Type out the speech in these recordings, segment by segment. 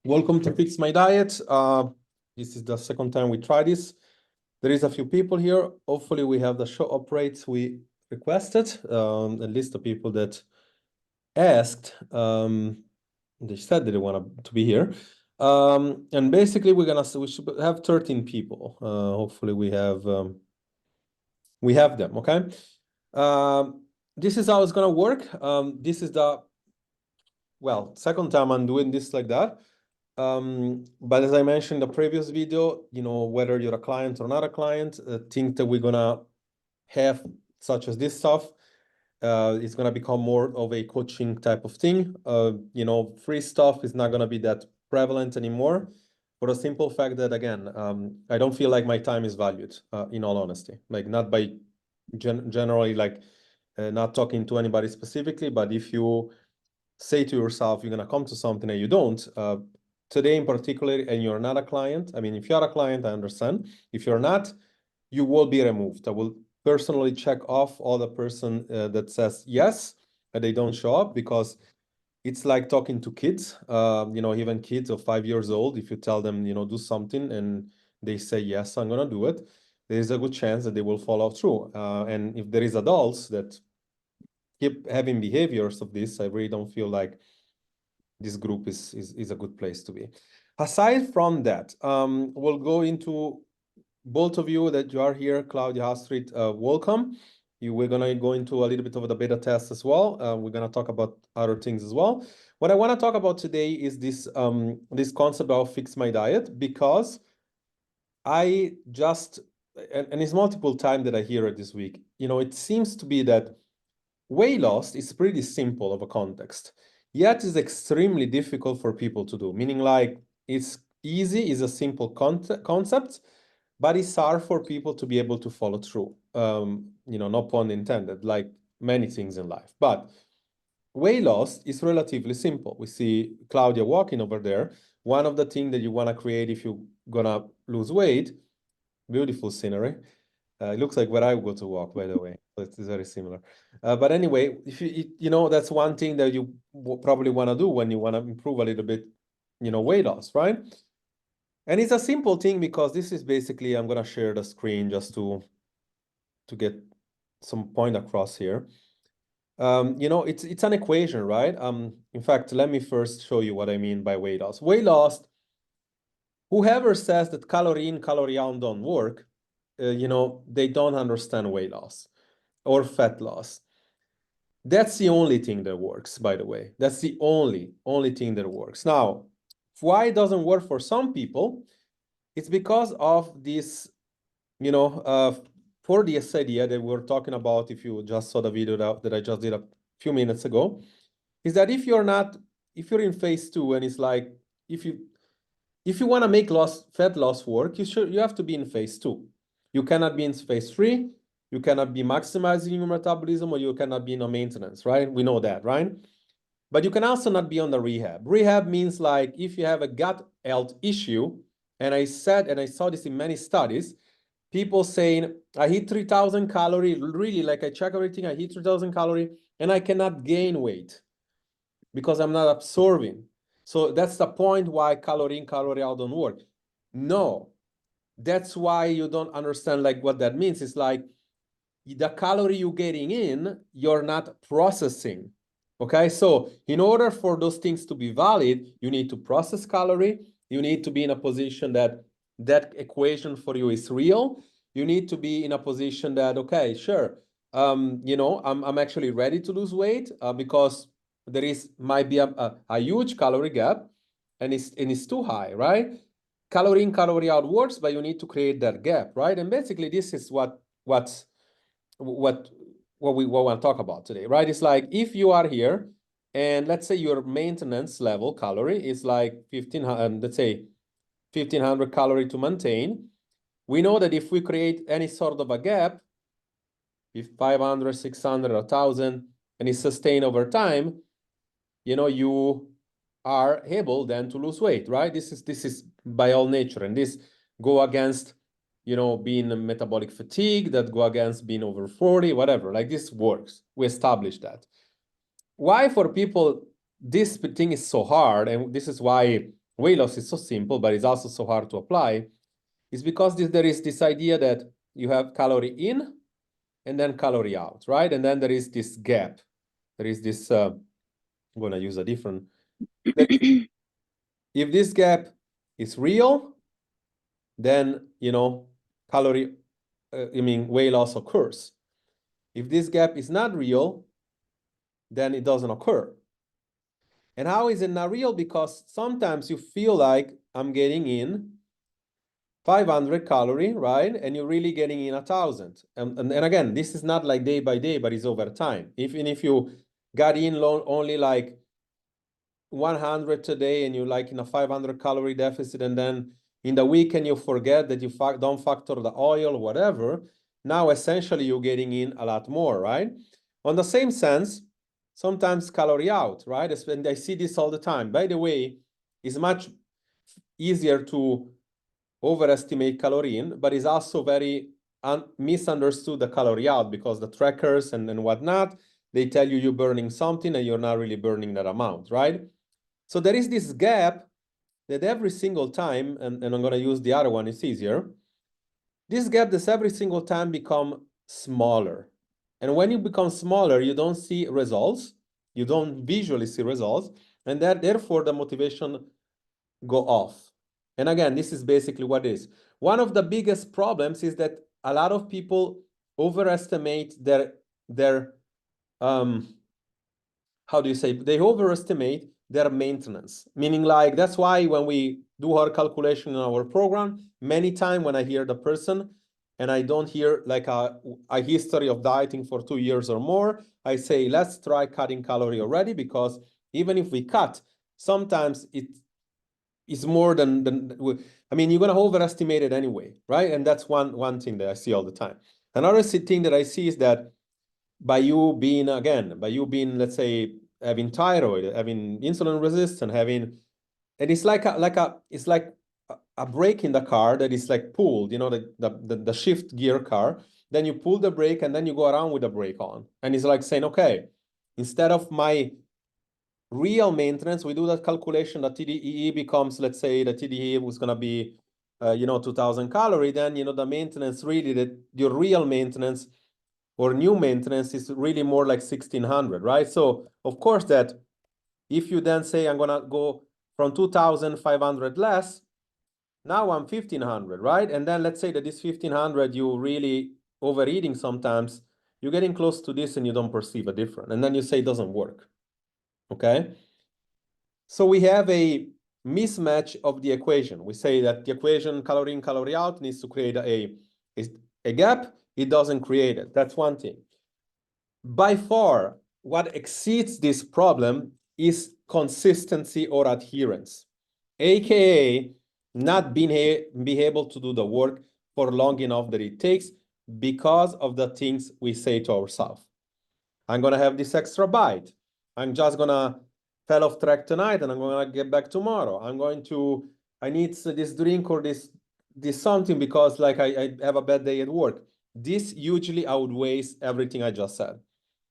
Welcome to Fix My Diet. This is the second time we try this. There is a few people here. Hopefully we have the show up rates we requested, at least the people that asked. They said that they want to be here. And basically we should have 13 people. Hopefully we have them, okay? This is how it's gonna work. This is the, well, second time I'm doing this like that. But as I mentioned in the previous video, whether you're a client or not a client, things that we're gonna have, such as this stuff, it's gonna become more of a coaching type of thing. Free stuff is not gonna be that prevalent anymore, for the simple fact that, again, I don't feel like my time is valued, in all honesty. Like, not by generally, like, not talking to anybody specifically, but if you say to yourself you're gonna come to something and you don't, today in particular, and you're not a client, I mean, if you're a client, I understand. If you're not, you will be removed. I will personally check off all the person that says yes, and they don't show up, because it's like talking to kids, even kids of 5 years old. If you tell them, do something and they say, yes, I'm gonna do it, there's a good chance that they will follow through. And if there is adults that keep having behaviors of this, I really don't feel like this group is a good place to be. Aside from that, we'll go into both of you that you are here. Claudia Hastreet, welcome. We're gonna go into a little bit of the beta test as well. We're gonna talk about other things as well. What I want to talk about today is this concept of Fix My Diet, because I just, and it's multiple times that I hear it this week, it seems to be that weight loss is pretty simple of a context, yet is extremely difficult for people to do. Meaning, like, it's easy, is a simple concept, but it's hard for people to be able to follow through. No pun intended, like many things in life. But weight loss is relatively simple. We see Claudia walking over there. One of the things that you want to create if you're gonna lose weight, beautiful scenery. It looks like where I go to walk, by the way. So it's very similar. But anyway, if that's one thing that you probably want to do when you want to improve a little bit, weight loss, right? And it's a simple thing, because this is basically, I'm going to share the screen just to get some point across here. It's an equation, right? In fact, let me first show you what I mean by weight loss. Weight loss, whoever says that calorie in, calorie out don't work, they don't understand weight loss or fat loss. That's the only thing that works, by the way. That's the only thing that works. Now, why it doesn't work for some people? It's because of this, for this idea that we're talking about, if you just saw the video that I just did a few minutes ago, is that if you're in phase 2, and it's like, if you want to make fat loss work, you have to be in phase 2. You cannot be in phase 3. You cannot be maximizing your metabolism, or you cannot be in a maintenance, right? We know that, right? But you can also not be on the rehab. Rehab means, like, if you have a gut health issue, and I saw this in many studies, people saying, I hit 3,000 calories, really, like, I check everything, I hit 3,000 calories, and I cannot gain weight because I'm not absorbing. So that's the point why calorie in, calorie out don't work. No, that's why you don't understand, like, what that means. It's like, the calorie you're getting in, you're not processing. Okay, so in order for those things to be valid, you need to process calorie. You need to be in a position that equation for you is real. You need to be in a position that, okay, sure, I'm actually ready to lose weight, because there might be a huge calorie gap, and it's too high, right? Calorie in, calorie out works, but you need to create that gap, right? And basically, this is what we want to talk about today, right? It's like, if you are here, and let's say your maintenance level calorie is like 1,500, let's say 1,500 calorie to maintain. We know that if we create any sort of a gap, if 500, 600, 1,000, and it's sustained over time, you are able then to lose weight, right? This is by all nature, and this go against being a metabolic fatigue, that go against being over 40, whatever. Like, this works. We established that. Why for people this thing is so hard, and this is why weight loss is so simple, but it's also so hard to apply, is because there is this idea that you have calorie in and then calorie out, right? And then there is this gap. There is this, I'm going to use a different, if this gap is real, then, weight loss occurs. If this gap is not real, then it doesn't occur. And how is it not real? Because sometimes you feel like I'm getting in 500 calorie, right? And you're really getting in 1,000. And again, this is not like day by day, but it's over time. Even if you got in only like 100 today and you're like in a 500 calorie deficit, and then in the weekend you forget that you don't factor the oil or whatever, now essentially you're getting in a lot more, right? On the same sense, sometimes calorie out, right? And I see this all the time. By the way, it's much easier to overestimate calorie in, but it's also very misunderstood the calorie out, because the trackers and whatnot, they tell you you're burning something and you're not really burning that amount, right? So there is this gap that every single time, and I'm going to use the other one, it's easier. This gap does every single time become smaller. And when you become smaller, you don't see results. You don't visually see results. And therefore, the motivation go off. And again, this is basically what it is. One of the biggest problems is that a lot of people overestimate their how do you say, they overestimate their maintenance. Meaning, like, that's why when we do our calculation in our program, many times when I hear the person and I don't hear like a history of dieting for 2 years or more, I say, let's try cutting calorie already, because even if we cut, sometimes it is more than you're going to overestimate it anyway, right? And that's one thing that I see all the time. Another thing that I see is that by you being, let's say, having thyroid, having insulin resistance, and it's like a brake in the car that is like pulled, the shift gear car. Then you pull the brake and then you go around with the brake on. And it's like saying, okay, instead of my real maintenance, we do that calculation, the TDEE becomes, let's say the TDEE was going to be, 2,000 calorie. Then, the maintenance really, that your real maintenance or new maintenance is really more like 1,600, right? So of course that if you then say, I'm going to go from 2,500 less, now I'm 1,500, right? And then let's say that this 1,500, you really overeating sometimes, you're getting close to this and you don't perceive a difference. And then you say it doesn't work, okay? So we have a mismatch of the equation. We say that the equation calorie in, calorie out needs to create a gap. It doesn't create it. That's one thing. By far, what exceeds this problem is consistency or adherence, aka not being able to do the work for long enough that it takes because of the things we say to ourselves. I'm going to have this extra bite. I'm just going to fell off track tonight and I'm going to get back tomorrow. I need this drink or this something because like I have a bad day at work. This usually outweighs everything I just said.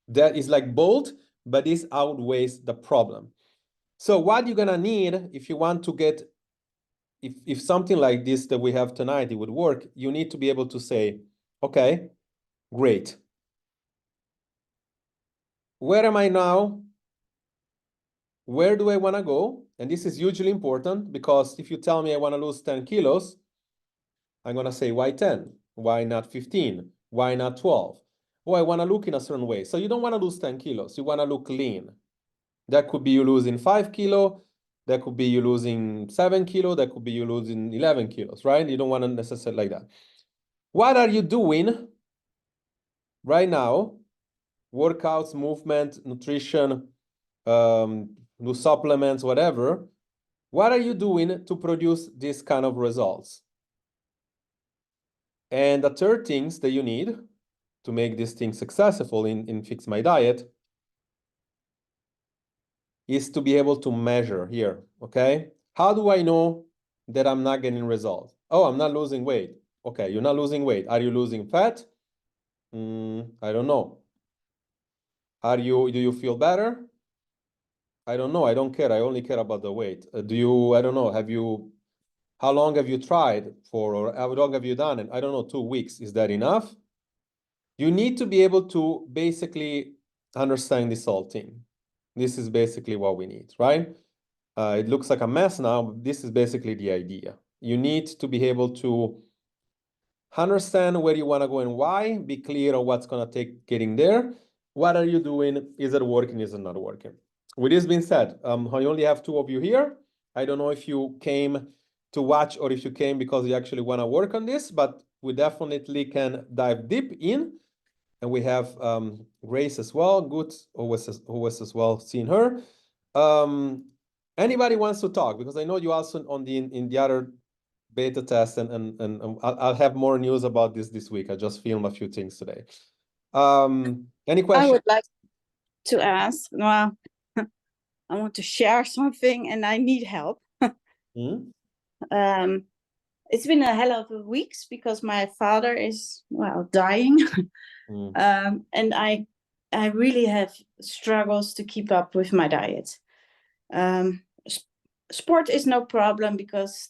That is like bold, but this outweighs the problem. So what you're gonna need if you want to get, if something like this that we have tonight, it would work, you need to be able to say, okay, great. Where am I now? Where do I wanna go? And this is hugely important because if you tell me I wanna lose 10 kilos, I'm gonna say, why 10? Why not 15? Why not 12? Oh, I wanna look in a certain way. So you don't wanna lose 10 kilos, you wanna look lean. That could be you losing 5 kilo. That could be you losing 7 kilo. That could be you losing 11 kilos, right? You don't want to necessarily like that. What are you doing right now? Workouts, movement, nutrition, new supplements, whatever. What are you doing to produce this kind of results? And the third things that you need to make this thing successful in Fix My Diet is to be able to measure here, okay? How do I know that I'm not getting results? Oh, I'm not losing weight. Okay, you're not losing weight. Are you losing fat? I don't know. Do you feel better? I don't know. I don't care. I only care about the weight. Do you, I don't know, how long have you tried for, or how long have you done it? I don't know, 2 weeks. Is that enough? You need to be able to basically understand this whole thing. This is basically what we need, right? It looks like a mess now, but this is basically the idea. You need to be able to understand where you want to go and why, be clear on what's going to take getting there. What are you doing? Is it working? Is it not working? With this being said, I only have two of you here. I don't know if you came to watch or if you came because you actually want to work on this, but we definitely can dive deep in. And we have Grace as well. Good, always as well seeing her. Anybody wants to talk? Because I know you also on the in the other beta test, and I'll have more news about this week. I just filmed a few things today. Any I questions? would like to ask, well, I want to share something and I need help. It's been a hell of a weeks because my father is, well, dying. And I really have struggles to keep up with my diet. Sport is no problem because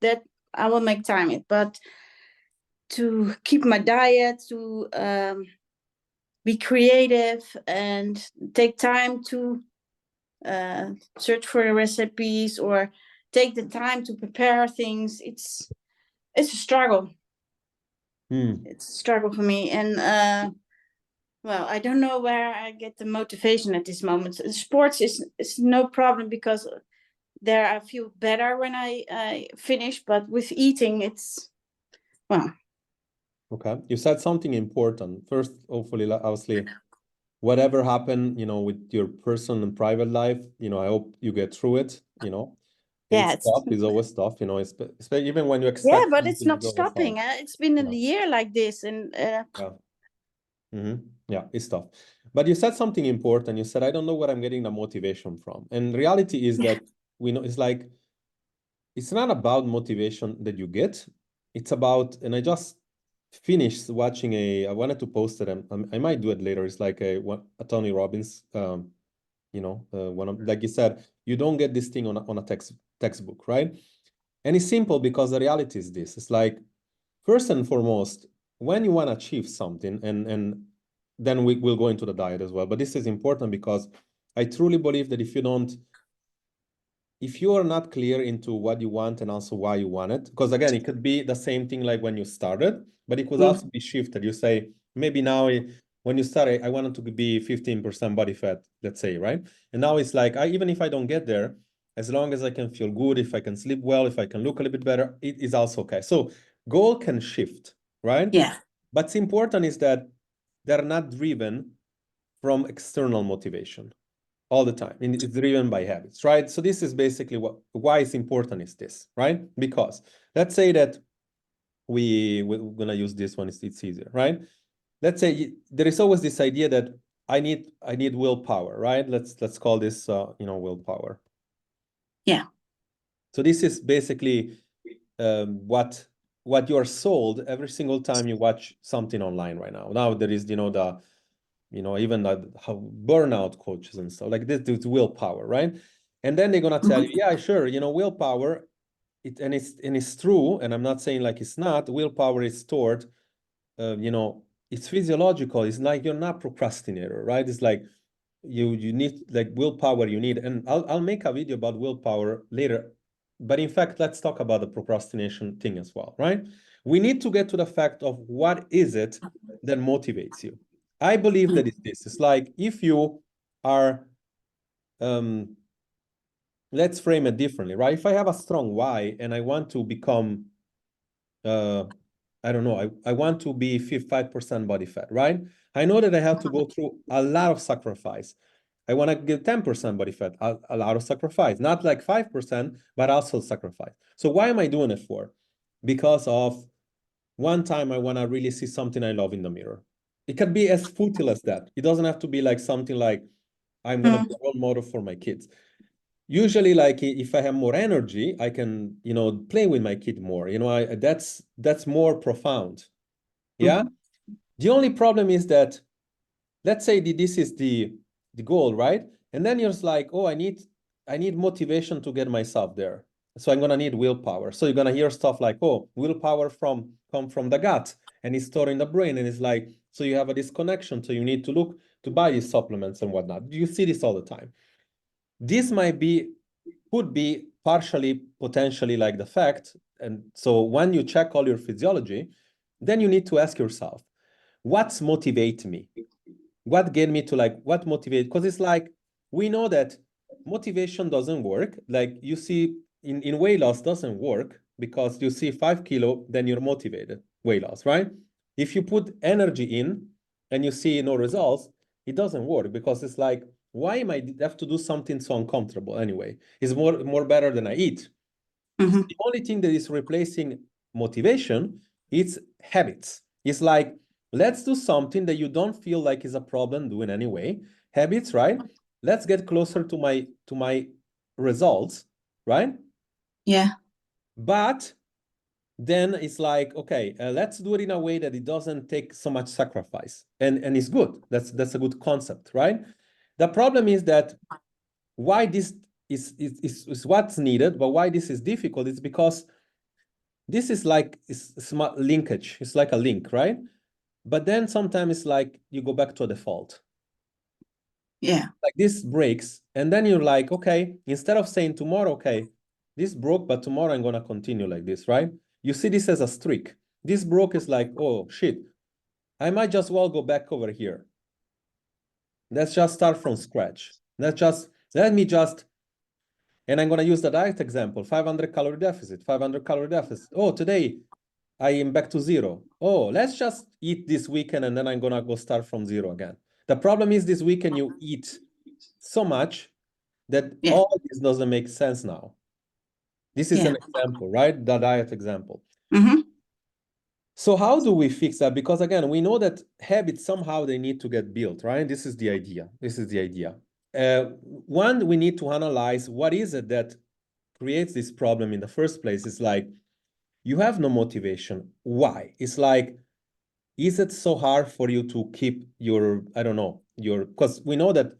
that I will make time it, but to keep my diet, to be creative and take time to search for recipes or take the time to prepare things, it's a struggle. It's a struggle for me. And well, I don't know where I get the motivation at this moment. Sports is no problem because there I feel better when I finish, but with eating, it's, well. Okay, you said something important. First, hopefully, obviously, whatever happened, with your personal and private life, I hope you get through it, Yeah, It's tough, it's always tough, especially even when you expect yeah, but it's something to not go far. stopping. It's been a year like this, and Yeah. Yeah, it's tough. But you said something important. You said, I don't know where I'm getting the motivation from. And reality is that we know it's like, it's not about motivation that you get. It's about, and I just finished watching I wanted to post it, and I might do it later. It's like a Tony Robbins, one of, like you said, you don't get this thing on a textbook, right? And it's simple because the reality is this. It's like, first and foremost, when you want to achieve something, and then we'll go into the diet as well. But this is important because I truly believe that if you are not clear into what you want and also why you want it, because again, it could be the same thing like when you started, but it could also be shifted. You say, maybe now when you started, I wanted to be 15% body fat, let's say, right? And now it's like, even if I don't get there, as long as I can feel good, if I can sleep well, if I can look a little bit better, it is also okay. So goal can shift, right? yeah. What's important is that they're not driven from external motivation all the time. And it's driven by habits, right? So this is basically why it's important is this, right? Because let's say that we're gonna use this one, it's easier, right? Let's say there is always this idea that I need willpower, right? Let's call this willpower. Yeah. So this is basically what you are sold every single time you watch something online right now. Now there is even how burnout coaches and stuff like this, it's willpower, right? And then they're gonna tell you, yeah, sure, willpower, it's true, and I'm not saying like it's not. Willpower is stored, it's physiological. It's like you're not procrastinator, right? It's like you need like willpower you need, and I'll make a video about willpower later. But in fact, let's talk about the procrastination thing as well, right? We need to get to the fact of what is it that motivates you. I believe that it's this. It's like if you are, let's frame it differently, right? If I have a strong why and I want to become, I don't know, I want to be 5% body fat, right? I know that I have to go through a lot of sacrifice. I want to get 10% body fat, a lot of sacrifice, not like 5%, but also sacrifice. So why am I doing it for? Because of one time I want to really see something I love in the mirror. It can be as futile as that. It doesn't have to be like something like I'm going to be a role model for my kids. Usually, like if I have more energy, I can, play with my kid more. That's more profound. Yeah. The only problem is that, let's say this is the goal, right? And then you're just like, oh, I need motivation to get myself there. So I'm gonna need willpower. So you're gonna hear stuff like, oh, willpower come from the gut and it's stored in the brain. And it's like, so you have a disconnection. So you need to look to buy these supplements and whatnot. You see this all the time. This could be partially potentially like the fact. And so when you check all your physiology, then you need to ask yourself, what's motivate me? What get me to like, what motivate? Because it's like, we know that motivation doesn't work. Like you see in weight loss doesn't work because you see 5 kilo, then you're motivated, weight loss, right? If you put energy in and you see no results, it doesn't work because it's like, why am I have to do something so uncomfortable anyway? It's more better than I eat. Mm-hmm. The only thing that is replacing motivation is habits. It's like, let's do something that you don't feel like is a problem doing anyway. Habits, right? Let's get closer to my results, right? Yeah. But then it's like, okay, let's do it in a way that it doesn't take so much sacrifice, and it's good. That's a good concept, right? The problem is that why this is what's needed, but why this is difficult is because this is like smart linkage. It's like a link, right? But then sometimes it's like you go back to a default. Yeah. Like this breaks, and then you're like, okay, instead of saying tomorrow, okay, this broke, but tomorrow I'm gonna continue like this, right? You see this as a streak. This broke is like, oh shit, I might just well go back over here. Let's just start from scratch. Let me just, and I'm gonna use the diet example, 500 calorie deficit, 500 calorie deficit. Oh, today I am back to zero. Oh, let's just eat this weekend and then I'm gonna go start from zero again. The problem is this weekend you eat so much that Yeah. all this doesn't make sense now. This is Yeah. an example, right? The diet example. Mm-hmm. So how do we fix that? Because again, we know that habits somehow they need to get built, right? This is the idea. This is the idea. One, we need to analyze what is it that creates this problem in the first place. It's like you have no motivation. Why? It's like, is it so hard for you to keep your, I don't know, because we know that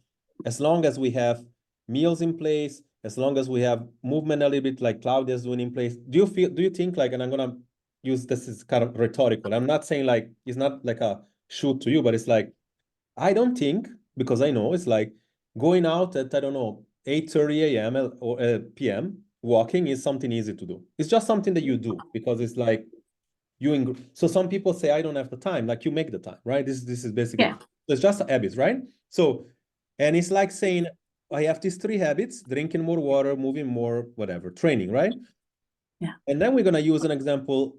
as long as we have meals in place, as long as we have movement a little bit like Claudia's doing in place, do you think like, and I'm gonna use this is kind of rhetorical. I'm not saying like, it's not like a shoot to you, but it's like, I don't think, because I know it's like going out at, I don't know, 8:30 a.m. or p.m. walking is something easy to do. It's just something that you do because it's like, so some people say I don't have the time, like you make the time, right? This is basically, Yeah. it's just habits, right? So, and it's like saying I have these 3 habits: drinking more water, moving more, whatever, training, right? Yeah. And then we're gonna use an example: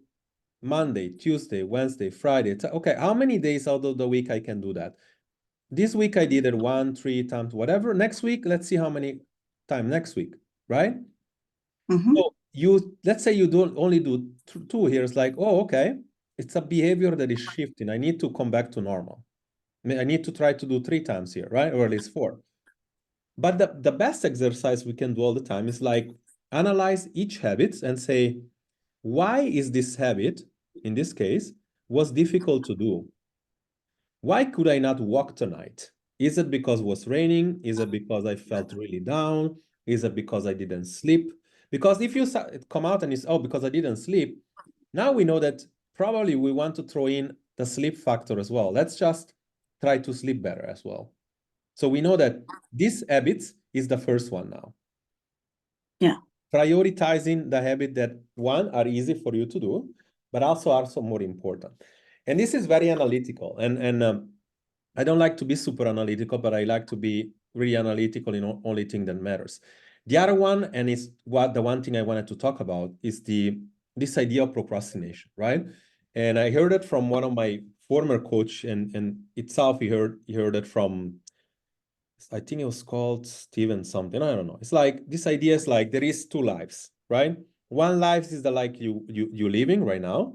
Monday, Tuesday, Wednesday, Friday. Okay, how many days out of the week I can do that? This week I did it 1, 3 times, whatever. Next week, let's see how many times next week, right? Mm-hmm. So let's say you don't only do two here. It's like, oh, okay, it's a behavior that is shifting. I need to come back to normal. I need to try to do 3 times here, right? Or at least 4. But the best exercise we can do all the time is like analyze each habit and say, why is this habit, in this case, was difficult to do? Why could I not walk tonight? Is it because it was raining? Is it because I felt really down? Is it because I didn't sleep? Because if you come out and it's, oh, because I didn't sleep, now we know that probably we want to throw in the sleep factor as well. Let's just try to sleep better as well. So we know that this habits is the first one now. Yeah. Prioritizing the habit that one are easy for you to do, but also more important. And this is very analytical. And I don't like to be super analytical, but I like to be really analytical in only thing that matters. The other one, and it's the one thing I wanted to talk about, is this idea of procrastination, right? And I heard it from one of my former coach, and itself he heard it from, I think it was called Steven something. I don't know. It's like this idea is like there is 2 lives, right? One life is the like you living right now,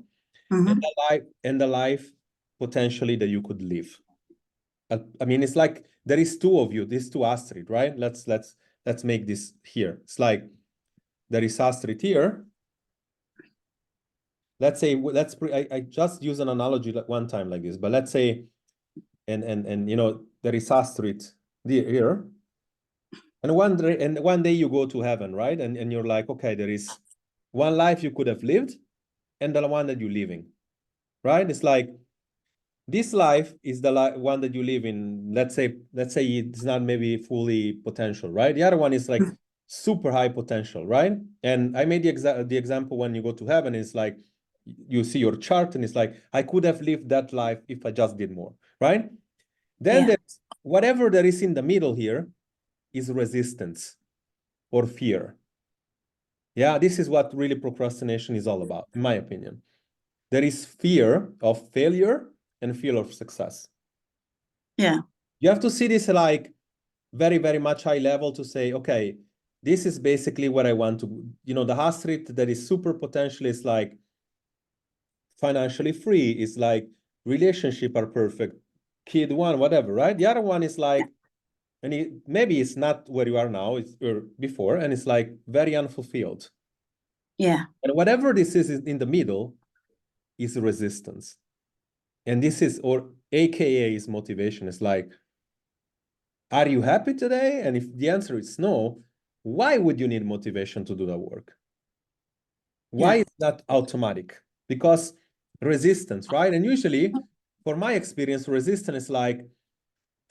Mm-hmm. and the life potentially that you could live. I mean, it's like there is 2 of you, these 2 Astrid, right? Let's make this here. It's like there is Astrid here. Let's say I just use an analogy like one time like this, but let's say and you know there is Astrid here, And one day you go to heaven, right? And you're like, okay, there is one life you could have lived and the one that you're living, right? It's like this life is the one that you live in. Let's say it's not maybe fully potential, right? The other one is like super high potential, right? And I made the example when you go to heaven, it's like you see your chart and it's like, I could have lived that life if I just did more, right? Then there's whatever there is in the middle here is resistance or fear. Yeah, this is what really procrastination is all about, in my opinion. There is fear of failure and fear of success. Yeah. You have to see this like very, very much high level to say, okay, this is basically what I want to, the Hastrit that is super potential is like financially free, is like relationship are perfect, kid one, whatever, right? The other one is like, and maybe it's not where you are now, it's before, and it's like very unfulfilled. Yeah. And whatever this is in the middle is resistance. And this is, or AKA is motivation. It's like, are you happy today? And if the answer is no, why would you need motivation to do the work? Why is that automatic? Because resistance, right? And usually, for my experience, resistance is like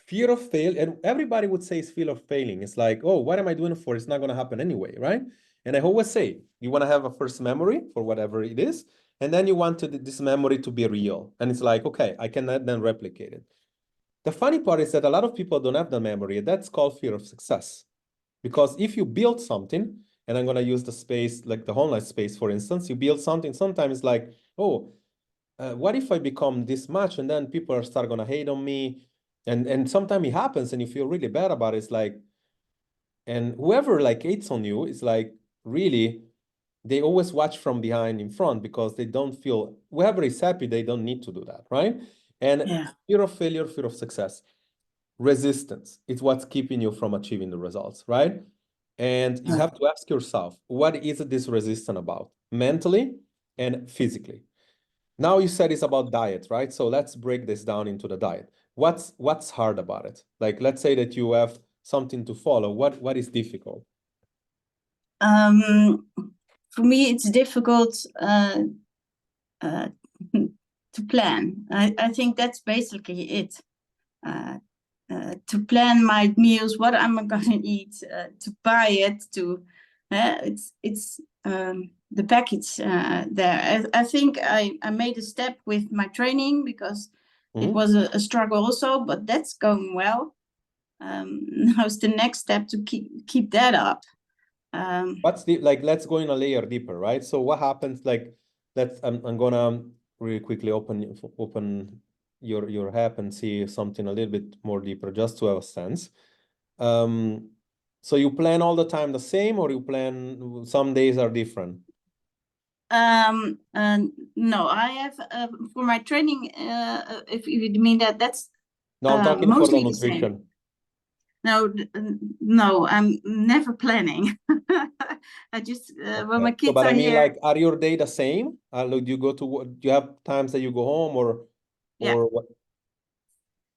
fear of fail. And everybody would say it's fear of failing. It's like, oh, what am I doing for? It's not going to happen anyway, right? And I always say, you want to have a first memory for whatever it is. And then you want this memory to be real. And it's like, okay, I can then replicate it. The funny part is that a lot of people don't have the memory. That's called fear of success. Because if you build something, and I'm going to use the space, like the online space, for instance, you build something, sometimes it's like, oh, what if I become this much? And then people are start going to hate on me. And sometimes it happens and you feel really bad about it. It's like, and whoever like hates on you is like, really, they always watch from behind in front because they don't feel, whoever is happy, they don't need to do that, right? And fear of failure, fear of success, resistance, it's what's keeping you from achieving the results, right? And you have to ask yourself, what is this resistance about, mentally and physically? Now you said it's about diet, right? So let's break this down into the diet. What's hard about it? Like, let's say that you have something to follow. What is difficult? For me, it's difficult to plan. I think that's basically it. To plan my meals, what I'm gonna eat, to buy it, it's the package there. I think I made a step with my training because it was a struggle also, but that's going well. Now's the next step to keep that up. What's the, like, let's go in a layer deeper, right? So what happens, like, I'm gonna really quickly open your app and see something a little bit more deeper just to have a sense. So you plan all the time the same, or you plan some days are different? No, I have for my training, if you mean that's No, I'm talking for the mostly the same. nutrition. No, I'm never planning. I just when my kids But are I mean, here. like, are your day the same? Do you go to, do you have times that you go home, or what?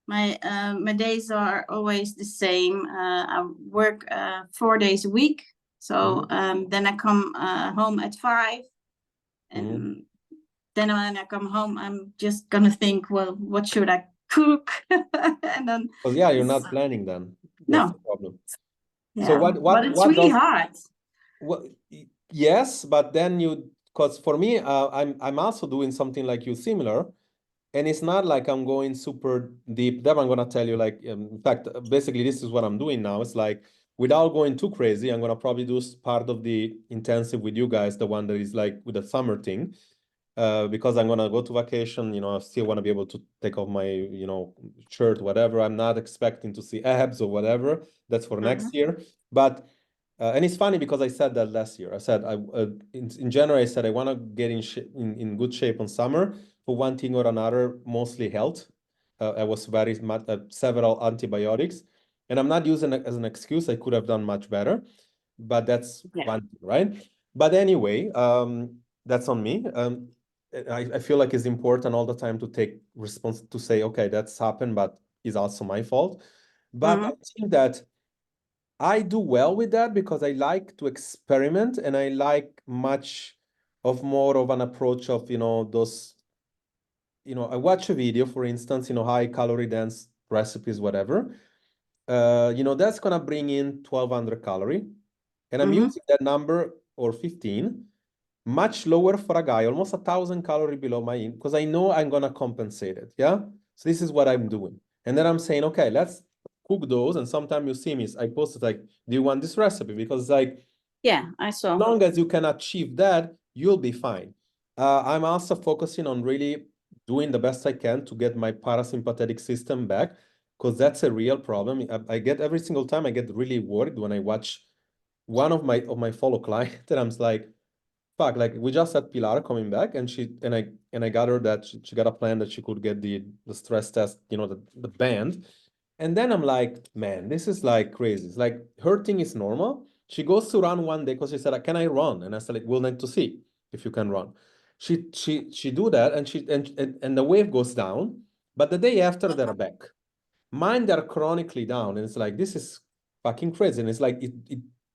My days are always the same. I work 4 days a week, so then I come home at 5, and then when I come home, I'm just gonna think, well, what should I cook? And then, Because yeah, you're not planning then. That's the no, problem. yeah, So but it's really hard. What, yes, but then because for me, I'm also doing something like you, similar, and it's not like I'm going super deep. Then I'm gonna tell you, like, in fact, basically this is what I'm doing now. It's like, without going too crazy, I'm gonna probably do part of the intensive with you guys, the one that is like with the summer thing. Because I'm gonna go to vacation, I still want to be able to take off my, shirt, whatever. I'm not expecting to see abs or whatever. That's for next year. But and it's funny because I said that last year. I said in January I said I want to get in good shape on summer for one thing or another, mostly health. I was very much several antibiotics, and I'm not using it as an excuse. I could have done much better, but that's one thing, right? But anyway, that's on me. I feel like it's important all the time to take response to say, okay, that's happened, but it's also my fault. But I think that I do well with that because I like to experiment and I like much of more of an approach of, those, I watch a video, for instance, high calorie dense recipes, whatever. That's gonna bring in 1,200 calorie. And I'm Mm-hmm. using that number or 15, much lower for a guy, almost 1,000 calorie below my in, because I know I'm gonna compensate it. Yeah. So this is what I'm doing. And then I'm saying, okay, let's cook those. And sometimes you see me, I posted like, do you want this recipe? Because it's like, Yeah, I as saw. long as you can achieve that, you'll be fine. I'm also focusing on really doing the best I can to get my parasympathetic system back, because that's a real problem. I get every single time I get really worried when I watch one of my fellow clients, and I'm like, fuck, like we just had Pilar coming back, and I got her that she got a plan that she could get the stress test, the band. And then I'm like, man, this is like crazy. It's like her thing is normal. She goes to run one day because she said, can I run? And I said, like, we'll need to see if you can run. She do that, and the wave goes down, but the day after they're back. Mine, they're chronically down, and it's like, this is fucking crazy. And it's like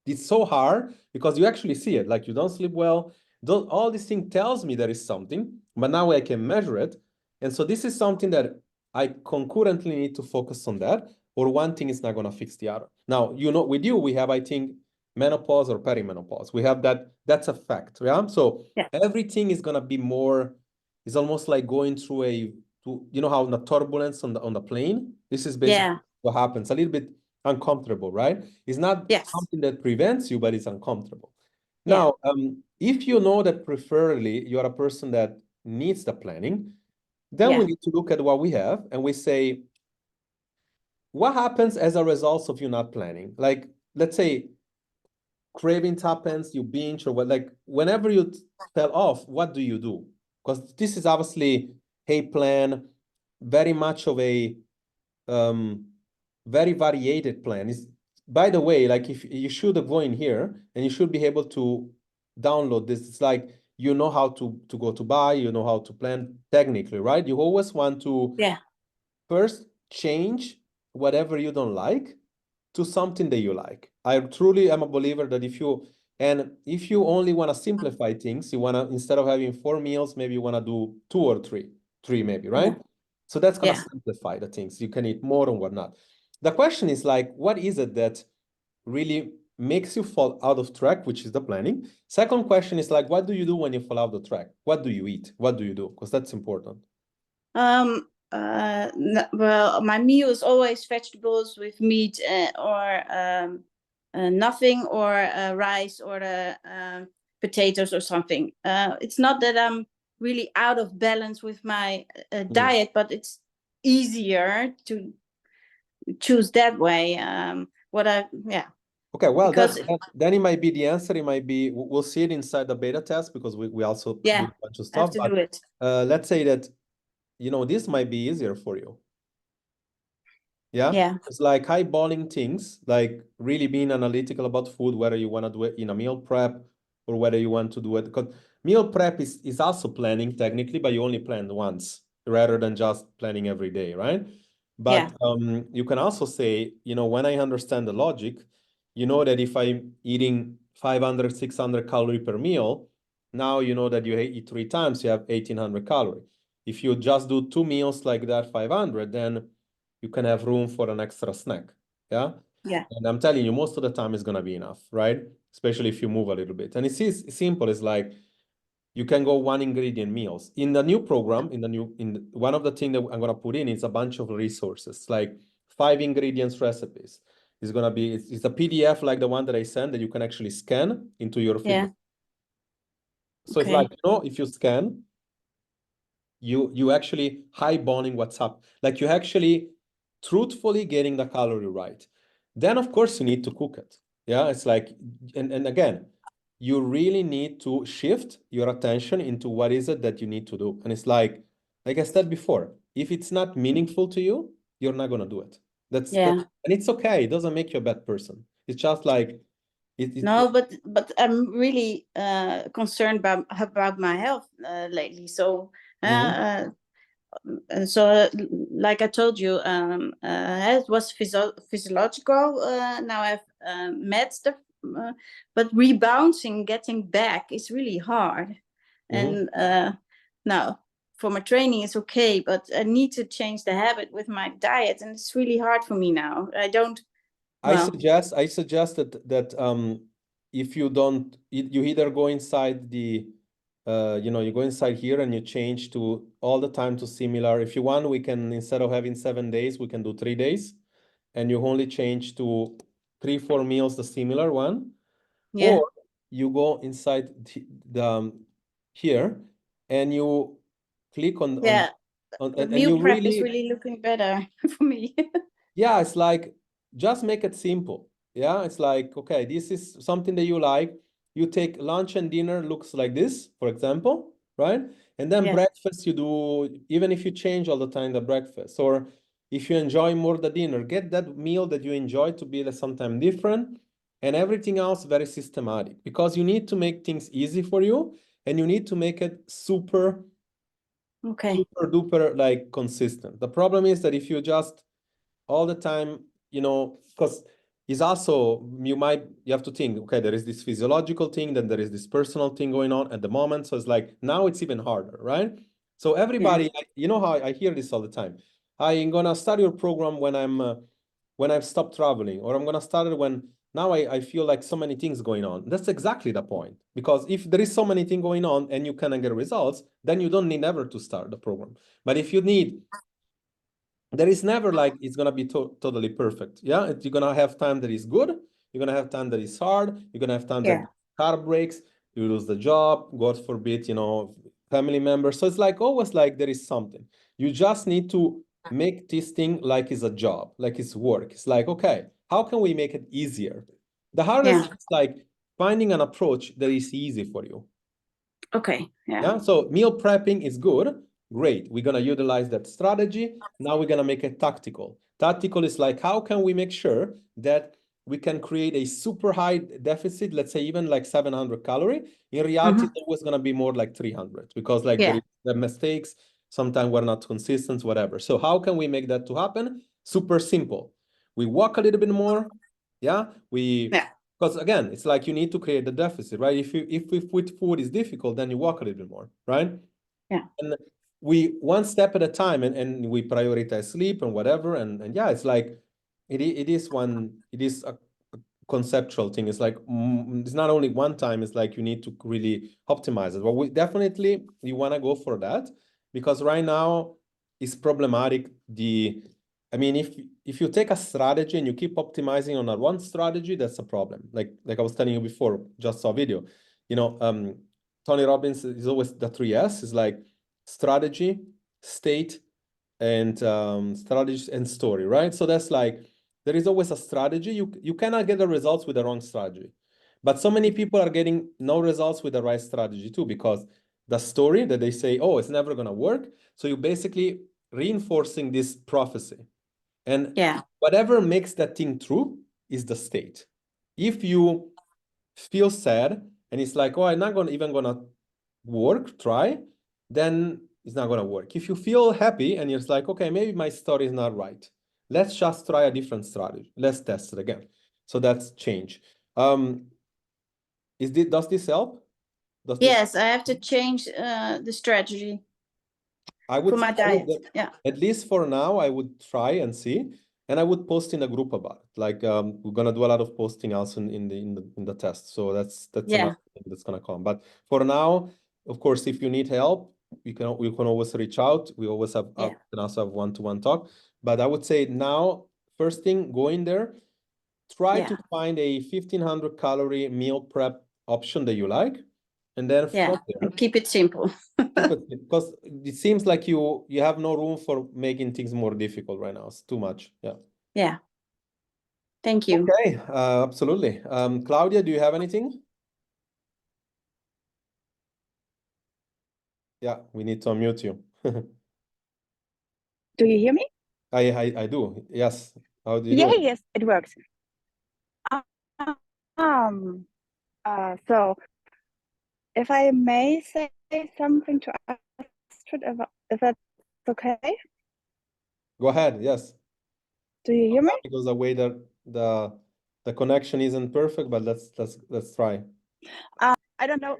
it's so hard because you actually see it. Like, you don't sleep well. All this thing tells me there is something, but now I can measure it. And so this is something that I concurrently need to focus on that, or one thing is not going to fix the other. Now, with you, we have, I think, menopause or perimenopause. We have that's a fact. Yeah. So Yeah. everything is going to be more, it's almost like going through how the turbulence on the plane. This is basically what happens. A little bit uncomfortable, right? It's not Yes. something that prevents you, but it's uncomfortable. Yeah. Now, if you know that preferably you're a person that needs the planning, then we Yeah. need to look at what we have and we say, what happens as a result of you not planning? Like, let's say cravings happens, you binge or what, like whenever you fell off, what do you do? Because this is obviously a plan, very much of a very variated plan. Is, by the way, like if you should go in here and you should be able to download this. It's like you know how to go to buy, you know how to plan technically, right? You always want to first change whatever you don't like to something that you like. I truly am a believer that if you only want to simplify things, you want to, instead of having 4 meals, maybe you want to do 2 or 3 maybe, right? So that's going to simplify the things. You can eat more and whatnot. The question is like, what is it that really makes you fall out of track, which is the planning? Second question is like, what do you do when you fall out of track? What do you eat? What do you do? Because that's important. Well, my meal is always vegetables with meat or nothing, or rice or potatoes or something. It's not that I'm really out of balance with my diet, but it's easier to choose that way. Okay, well, because then it might be the answer. It might be, we'll see it inside the beta test because we also do a bunch of I have stuff. to But do it. let's say that, this might be easier for you. Yeah. It's like eyeballing things, like really being analytical about food, whether you want to do it in a meal prep or whether you want to do it. Because meal prep is also planning technically, but you only plan once rather than just planning every day, right? But you can also say, when I understand the logic, you know that if I'm eating 500, 600 calorie per meal, now you know that you eat 3 times, you have 1,800 calorie. If you just do 2 meals like that, 500, then you can have room for an extra snack. Yeah. And I'm telling you, most of the time it's gonna be enough, right? Especially if you move a little bit. And it's simple. It's like you can go 1 ingredient meals. In the new program, one of the things that I'm gonna put in is a bunch of resources, like 5 ingredients recipes. It's gonna be it's a PDF like the one that I sent that you can actually scan into your feedback. So it's like, if you scan, you actually highballing what's up. Like you actually truthfully getting the calorie right. Then of course you need to cook it. Yeah, it's like, and again, you really need to shift your attention into what is it that you need to do. And it's like I said before, if it's not meaningful to you, you're not gonna do it. That's and it's okay. It doesn't make you a bad person. It's just like no, but I'm really concerned about my health lately. So and so, like I told you, it was physiological. Now I've met the, but rebounding, getting back is really hard. Mhm. And now for my training it's okay, but I need to change the habit with my diet, and it's really hard for me now. I don't. I Well, suggest that if you don't, you either go inside the you know, you go inside here and you change to all the time to similar. If you want, we can, instead of having 7 days, we can do 3 days, and you only change to 3-4 meals, the similar one. yeah, Or you go inside the here and you click yeah. and Meal you prep is really, really looking better for me. yeah, it's like, just make it simple. Yeah, it's like, okay, this is something that you like. You take lunch and dinner looks like this, for example, right? And then Yeah, breakfast you do, even if you change all the time the breakfast, or if you enjoy more the dinner, get that meal that you enjoy to be sometime different, and everything else very systematic, because you need to make things easy for you, and you need to make it super okay. super duper like consistent. The problem is that if you just all the time, you know, because it's also, you have to think, okay, there is this physiological thing, then there is this personal thing going on at the moment. So it's like, now it's even harder, right? So Yeah, everybody, you know how I hear this all the time. I'm gonna start your program when I've stopped traveling, or I'm gonna start it when now I feel like so many things going on. That's exactly the point. Because if there is so many things going on and you cannot get results, then you don't need ever to start the program. But if you need, there is never like it's gonna be totally perfect. Yeah, you're gonna have time that is good. You're gonna have time that is hard. You're gonna have time that yeah, car breaks. You lose the job. God forbid, you know, family members. So it's like always like there is something. You just need to make this thing like it's a job, like it's work. It's like, okay, how can we make it easier? The hardest yeah. is like finding an approach that is easy for you. Okay, yeah. Yeah, so meal prepping is good. Great. We're going to utilize that strategy. Now we're going to make it tactical. Tactical is like, how can we make sure that we can create a super high deficit, let's say even like 700 calorie. In reality, it's always going to be more like 300, because like there Yeah, is the mistakes, sometimes we're not consistent, whatever. So how can we make that to happen? Super simple. We walk a little bit more. Yeah, yeah, because again, it's like you need to create the deficit, right? If with food is difficult, then you walk a little bit more, right? yeah, And we one step at a time, and we prioritize sleep and whatever. And yeah, it's like it is a conceptual thing. It's like it's not only one time, it's like you need to really optimize it. But we definitely you want to go for that, because right now it's problematic. I mean, if you take a strategy and you keep optimizing on a one strategy, that's a problem. Like I was telling you before, just saw a video. You know, Tony Robbins is always the 3S, is like strategy, state, and strategy and story, right? So that's like there is always a strategy. You cannot get the results with the wrong strategy. But so many people are getting no results with the right strategy too, because the story that they say, oh, it's never gonna work. So you basically reinforcing this prophecy. And yeah, whatever makes that thing true is the state. If you feel sad and it's like, oh, I'm not gonna try, then it's not gonna work. If you feel happy and you're like, okay, maybe my story is not right. Let's just try a different strategy. Let's test it again. So that's change. Does this help? Does this yes. I have to change the strategy I for would, my I would, diet. Yeah, at least for now, I would try and see, and I would post in a group about it. Like, we're gonna do a lot of posting also in the test. So that's yeah, another thing that's gonna come. But for now, of course, if you need help, you can always reach out. We always yeah, can also have one-to-one talk. But I would say now, first thing, go in there, try yeah, to find a 1,500 calorie meal prep option that you like, and then yeah. from there And keep it simple. keep it, because it seems like you have no room for making things more difficult right now. It's too much. Yeah. Yeah. Thank you. Okay. Absolutely. Claudia, do you have anything? Yeah, we need to unmute you. Do you hear me? I do. Yes. How do you do Yeah, it? yes, it works. Um, so if I may say something to Astrid, if that's okay? Go ahead. Yes. Do you hear me? Because the way that the connection isn't perfect, but let's try. I don't know.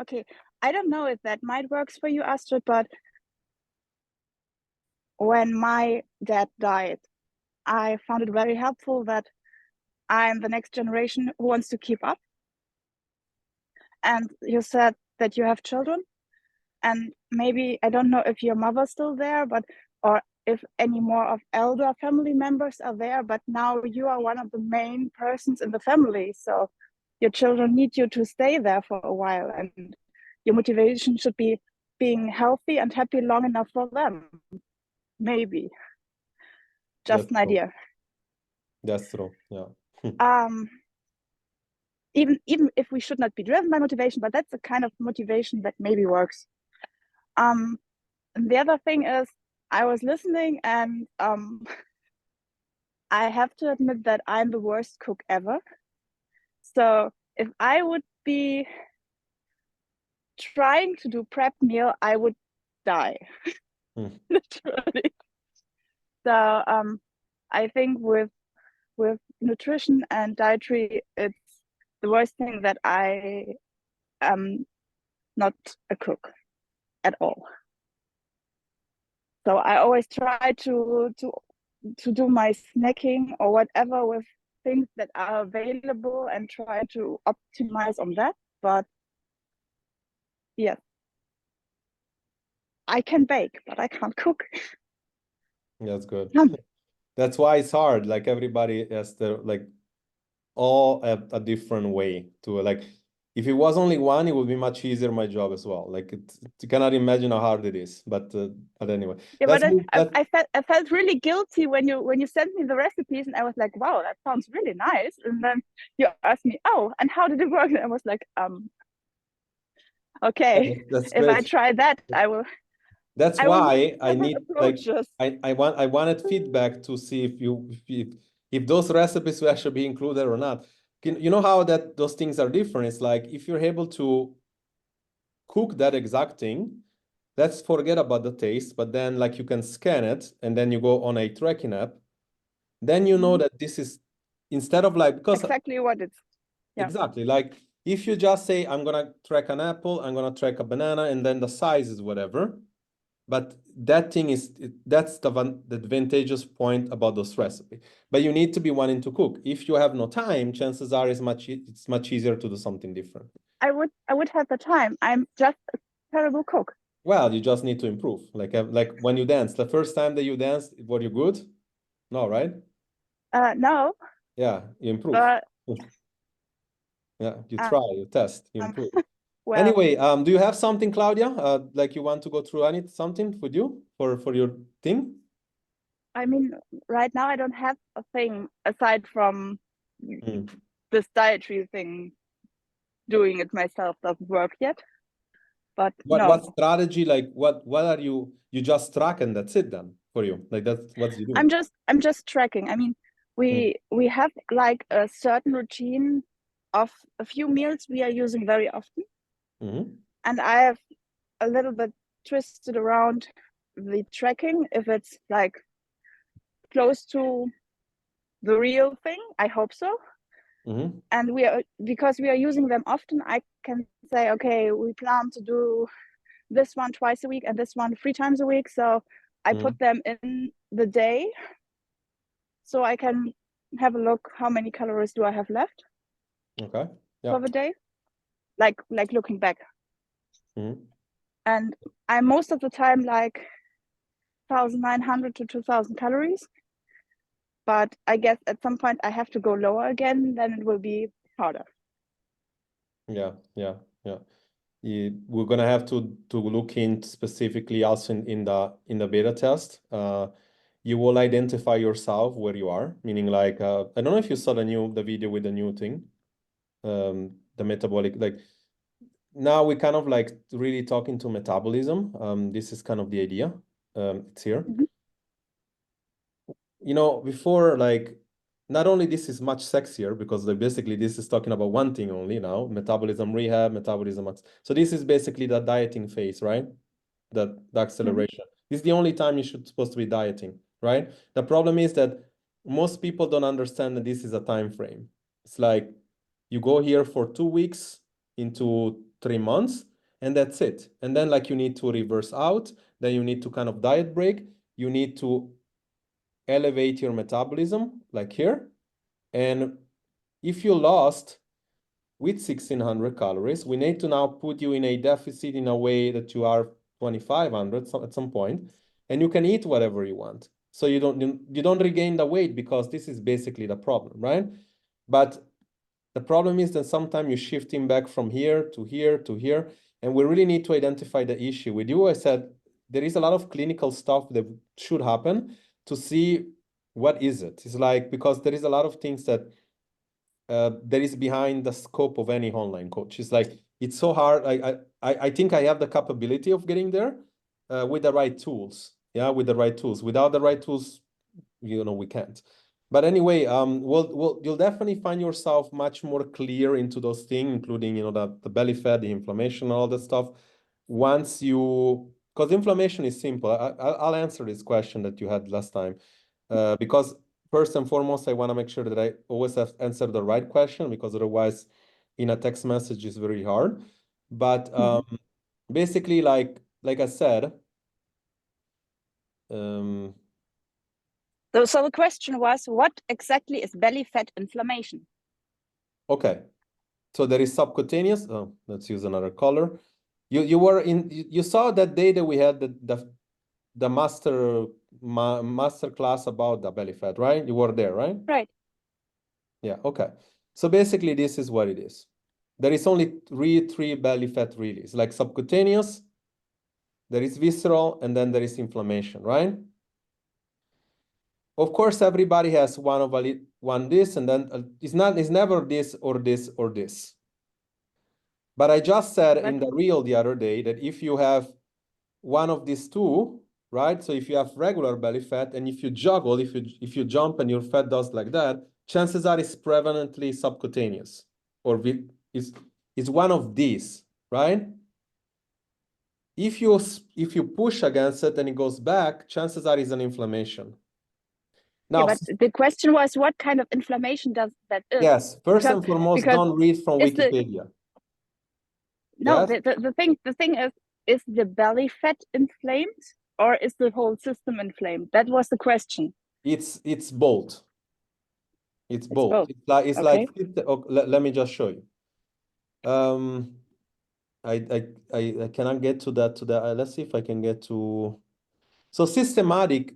Okay, I don't know if that might works for you, Astrid, but when my dad died, I found it very helpful that I'm the next generation who wants to keep up. And you said that you have children, and maybe I don't know if your mother's still there, but or if any more of elder family members are there, but now you are one of the main persons in the family, so your children need you to stay there for a while, and your motivation should be being healthy and happy long enough for them. Maybe just an idea. That's true. Yeah. Even if we should not be driven by motivation, but that's a kind of motivation that maybe works. And the other thing is, I was listening, and I have to admit that I'm the worst cook ever. So if I would be trying to do prep meal, I would die. Literally. So I think with nutrition and dietary, it's the worst thing that I am not a cook at all. So I always try to do my snacking or whatever with things that are available and try to optimize on that. But yes, I can bake, but I can't cook. That's good. That's why it's hard. Like everybody has all a different way to like. If it was only one, it would be much easier my job as well. Like you cannot imagine how hard it is. But anyway, Yeah, let's but move. I felt really guilty when you sent me the recipes, and I was like, wow, that sounds really nice. And then you asked me, oh, and how did it work? And I was like, okay, That's if I great. try that, I will. That's I will why I need like approaches. I wanted feedback to see if those recipes will actually be included or not. You know how that those things are different? It's like if you're able to cook that exact thing, let's forget about the taste, but then like you can scan it and then you go on a tracking app, then you know that this is instead of like because exactly what it's. Yeah. exactly like if you just say I'm gonna track an apple, I'm gonna track a banana, and then the size is whatever. But that thing is that's the advantageous point about those recipes. But you need to be wanting to cook. If you have no time, chances are it's much easier to do something different. I would have the time. I'm just a terrible cook. Well, you just need to improve. Like when you dance, the first time that you danced, were you good? No, right? No. Yeah, you improve. But yeah, you try, you test, you improve. well, Anyway, do you have something, Claudia? Like you want to go through something with you for your thing? I mean, right now I don't have a thing aside from this dietary thing. Doing it myself doesn't work yet. But What strategy, like what are you just track and that's it then for you? Like that's what you do. I'm just tracking. I mean, we have like a certain routine of a few meals we are using very often. And I have a little bit twisted around the tracking if it's like close to the real thing. I hope so. And because we are using them often, I can say, okay, we plan to do this one twice a week and this one 3 times a week. So I put them in the day so I can have a look how many calories do I have left for the day, like looking back. And I'm most of the time like 1,900 to 2,000 calories. But I guess at some point I have to go lower again, then it will be harder. Yeah. We're gonna have to look into specifically also in the beta test. You will identify yourself where you are, meaning like I don't know if you saw the video with the new thing, the metabolic, like now we kind of like really talking to metabolism. This is kind of the idea. It's here. You know, before like not only this is much sexier because basically this is talking about one thing only now, metabolism rehab, metabolism. So this is basically the dieting phase, right? the acceleration. This is the only time you should supposed to be dieting, right? The problem is that most people don't understand that this is a time frame. It's like you go here for 2 weeks into 3 months, and that's it. And then like you need to reverse out, then you need to kind of diet break, you need to elevate your metabolism, like here. And if you lost with 1600 calories, we need to now put you in a deficit in a way that you are 2500 at some point, and you can eat whatever you want. So you don't regain the weight, because this is basically the problem, right? But the problem is that sometimes you're shifting back from here to here to here, and we really need to identify the issue. With you, I said, there is a lot of clinical stuff that should happen to see what is it. It's like, because there is a lot of things that that is behind the scope of any online coach. It's like, it's so hard. I think I have the capability of getting there with the right tools. Yeah, with the right tools. Without the right tools, you know, we can't. But anyway, you'll definitely find yourself much more clear into those things, including, you know, the belly fat, the inflammation, all that stuff. Once you, because inflammation is simple. I'll answer this question that you had last time, because first and foremost, I want to make sure that I always have answered the right question, because otherwise in a text message is very hard. But basically, like I said, So the question was, what exactly is belly fat inflammation? Okay, so there is subcutaneous. Oh, let's use another color. You saw that day that we had the master class about the belly fat, right? You were there, right? Right. Yeah, okay. So basically, this is what it is. There is only three belly fat release, like subcutaneous, there is visceral, and then there is inflammation, right? Of course, everybody has one this, and then it's never this or this or this. But I just said in the reel the other day that if you have one of these two, right? So if you have regular belly fat, and if you juggle, if you jump and your fat does like that, chances are it's prevalently subcutaneous, or is one of these, right? If you push against it and it goes back, chances are it's an inflammation. Now, yeah, but the question was, what kind of inflammation does that is? Yes, first and foremost, don't read from Wikipedia. No, yes? the thing is the belly fat inflamed, or is the whole system inflamed? That was the question. It's both. It's both. It's okay. like let me just show you. I cannot get to that let's see if I can get to. So systematic,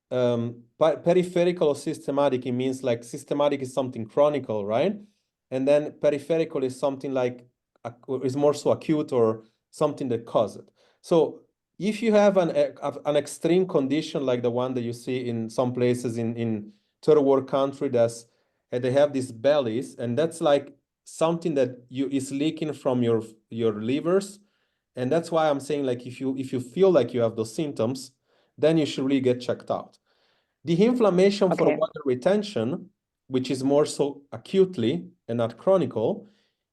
peripheral or systematic, it means like systematic is something chronic, right? And then peripheral is something like is more so acute, or something that causes it. So if you have an extreme condition like the one that you see in some places in third world country, they have these bellies, and that's like something that is leaking from your livers. And that's why I'm saying, like, if you feel like you have those symptoms, then you should really get checked out. The inflammation for water retention, which is more so acutely and not chronical,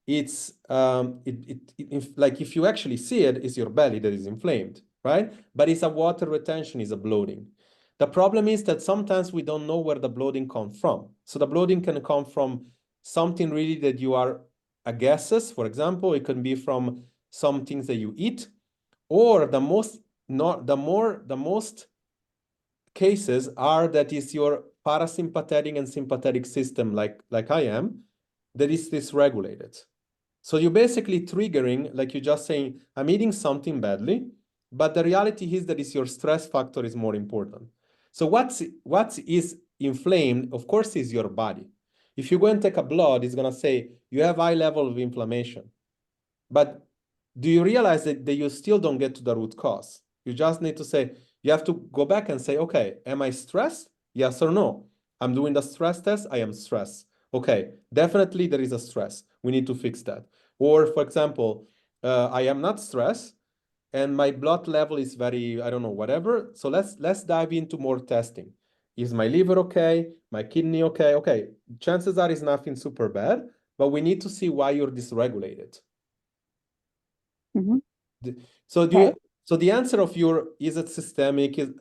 it's like if you actually see it, it's your belly that is inflamed, right? But it's a water retention, is a bloating. The problem is that sometimes we don't know where the bloating comes from. So the bloating can come from something really that you are guesses. For example, it can be from some things that you eat, or the most cases are that is your parasympathetic and sympathetic system, like I am, that is dysregulated. So you're basically triggering, like you're just saying, I'm eating something badly, but the reality is that is your stress factor is more important. So what is inflamed, of course, is your body. If you go and take a blood, it's gonna say you have high level of inflammation. But do you realize that you still don't get to the root cause? You just need to say, you have to go back and say, okay, am I stressed? Yes or no? I'm doing the stress test. I am stressed. Okay, definitely there is a stress. We need to fix that. Or for example, I am not stressed and my blood level is very, I don't know, whatever. So let's dive into more testing. Is my liver okay? My kidney okay? Okay, chances are it's nothing super bad, but we need to see why you're dysregulated. Mm-hmm. So do So the answer of your, is it systemic, is,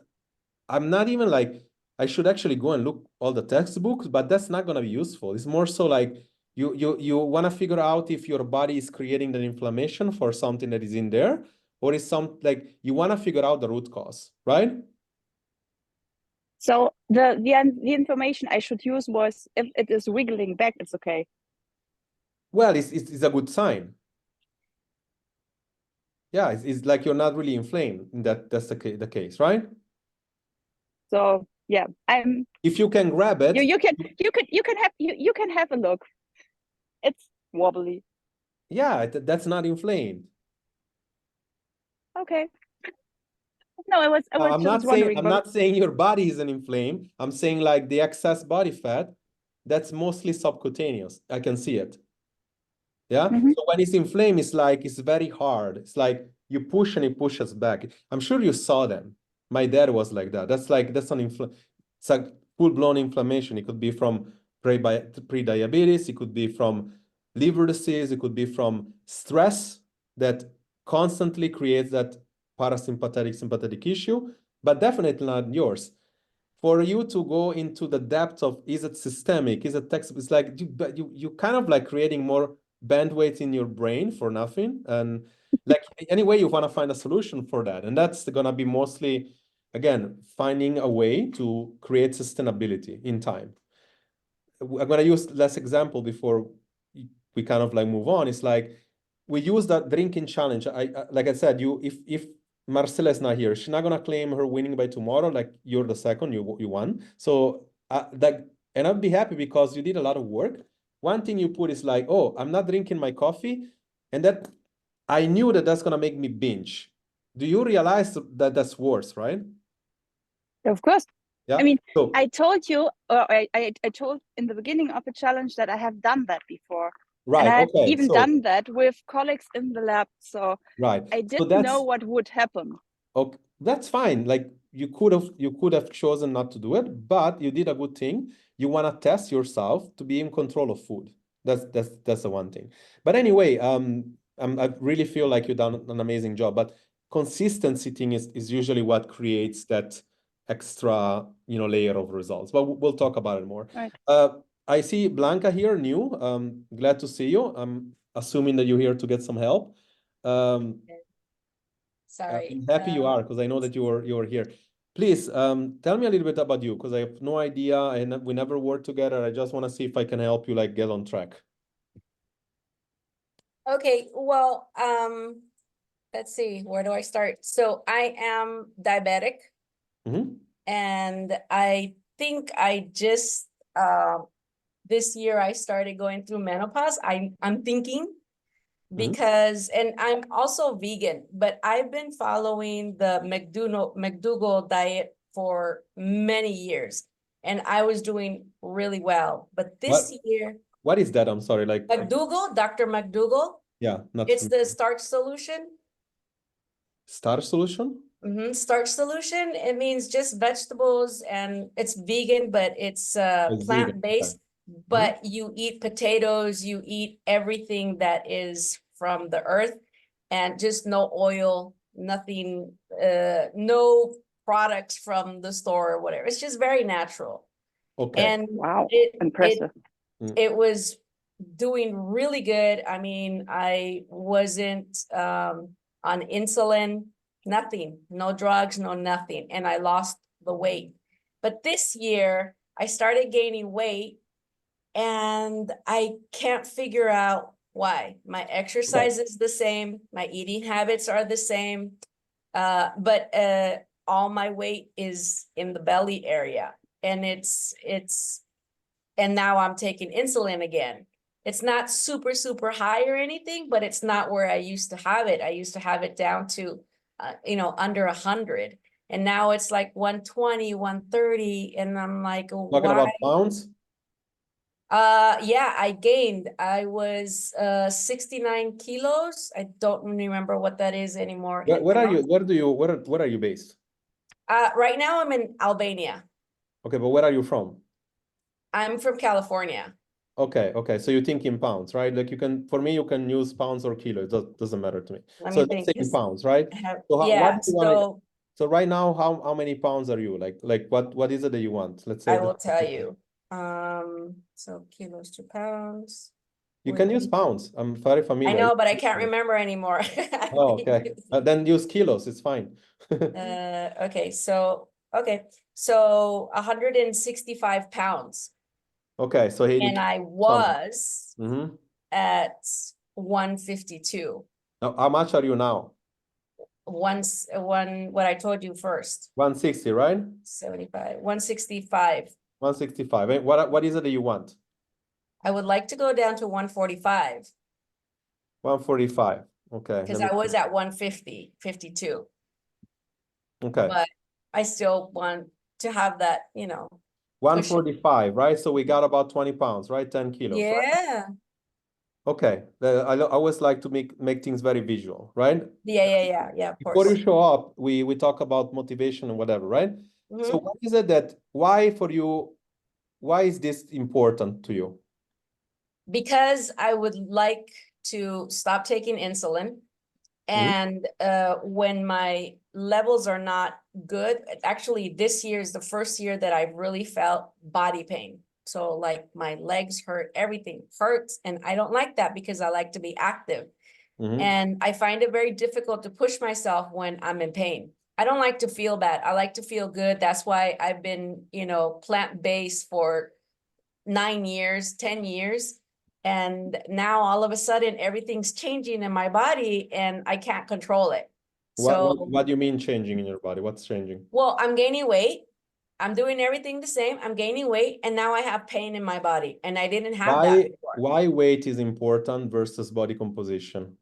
I'm not even like, I should actually go and look all the textbooks, but that's not going to be useful. It's more so like you want to figure out if your body is creating an inflammation for something that is in there, or is some like you want to figure out the root cause, right? So the information I should use was if it is wiggling back, it's okay. Well, it's a good sign. Yeah, it's like you're not really inflamed. That's the case, right? So yeah, if you can grab it, you can have a look. It's wobbly. Yeah, that's not inflamed. Okay. No, I was I'm just wondering. I'm not saying your body isn't inflamed. I'm saying like the excess body fat, that's mostly subcutaneous. I can see it. Yeah. So when it's inflamed, it's like it's very hard. It's like you push and it pushes back. I'm sure you saw them. My dad was like that. That's an it's like full-blown inflammation. It could be from pre-diabetes, it could be from liver disease, it could be from stress that constantly creates that parasympathetic sympathetic issue, but definitely not yours. For you to go into the depth of, is it systemic, is it text, it's like you kind of like creating more bandwidth in your brain for nothing. And like anyway, you want to find a solution for that. And that's going to be mostly, again, finding a way to create sustainability in time. I'm going to use less example before we kind of like move on. It's like we use that drinking challenge. Like I said, if Marcela is not here, she's not gonna claim her winning by tomorrow. Like you're the second, you won. So and I'd be happy because you did a lot of work. One thing you put is like, oh, I'm not drinking my coffee, and that I knew that that's gonna make me binge. Do you realize that that's worse, right? Of course. Yeah. I mean, so, I told you, or I told in the beginning of the challenge that I have done that before. right. And I have Okay. even done that with colleagues in the lab. So right. I didn't know what would happen. Okay, that's fine. Like you could have chosen not to do it, but you did a good thing. You want to test yourself to be in control of food. That's the one thing. But anyway, I really feel like you've done an amazing job. But consistency thing is usually what creates that extra, layer of results. But we'll talk about it more. Right. I see Blanca here, new. Glad to see you. I'm assuming that you're here to get some help. Sorry. I'm happy you are, because I know that you're here. Please tell me a little bit about you, because I have no idea and we never worked together. I just want to see if I can help you like get on track. Okay, well, let's see, where do I start? So I am diabetic, and I think I just this year I started going through menopause. I'm thinking, because and I'm also vegan, but I've been following the McDougall diet for many years, and I was doing really well. But this year, what is that? I'm sorry, like McDougall, Dr. McDougall. Yeah, not It's the starch solution. Starch solution? Starch solution. It means just vegetables, and it's vegan, but it's plant-based. But you eat potatoes, you eat everything that is from the earth, and just no oil, nothing, no products from the store or whatever. It's just very natural. Okay. And wow, impressive. It was doing really good. I mean, I wasn't on insulin, nothing, no drugs, no nothing. And I lost the weight. But this year I started gaining weight, and I can't figure out why. My exercise is the same. My eating habits are the same. But all my weight is in the belly area, and and now I'm taking insulin again. It's not super, super high or anything, but it's not where I used to have it. I used to have it down to, under 100. And now it's like 120, 130. And I'm like, talking about pounds? Yeah, I gained. I was 69 kilos. I don't remember what that is anymore. Where are you based? Right now I'm in Albania. Okay, but where are you from? I'm from California. Okay, okay. So you think in pounds, right? Like you can, for me, you can use pounds or kilos. Doesn't matter to me. Let So me let's think. say in pounds, right? So what Yeah, do you want to? so So right now, how many pounds are you? Like what is it that you want? Let's say I will tell you. So kilos to pounds. you would can use be- pounds. I'm very I familiar. know, but I can't remember anymore. Oh, okay. Then use kilos. It's fine. Okay, so 165 pounds, Okay, so 80 and I something. was Mm-hmm. at 152. Now, how much are you now? What I told you first, 160, right? 75, 165. 165. What is it that you want? I would like to go down to 145 145. Okay. because I was at 150, 52. Okay. But I still want to have that, 145, right? So we got about 20 pounds, right? 10 kilos, right? Yeah. Okay. I always like to make things very visual, right? Yeah, of Before course. you show up, we talk about motivation and whatever, right? So Mhm. what is it why is this important to you? Because I would like to stop taking insulin. And when my levels are not good, actually this year is the first year that I've really felt body pain. So like my legs hurt, everything hurts. And I don't like that because I like to be active. And I find it very difficult to push myself when I'm in pain. I don't like to feel bad. I like to feel good. That's why I've been, plant-based for 9 years, 10 years. And now all of a sudden everything's changing in my body and I can't control it. So, What do you mean changing in your body? What's changing? well, I'm gaining weight. I'm doing everything the same. I'm gaining weight and now I have pain in my body and I didn't have that before. Why weight is important versus body composition?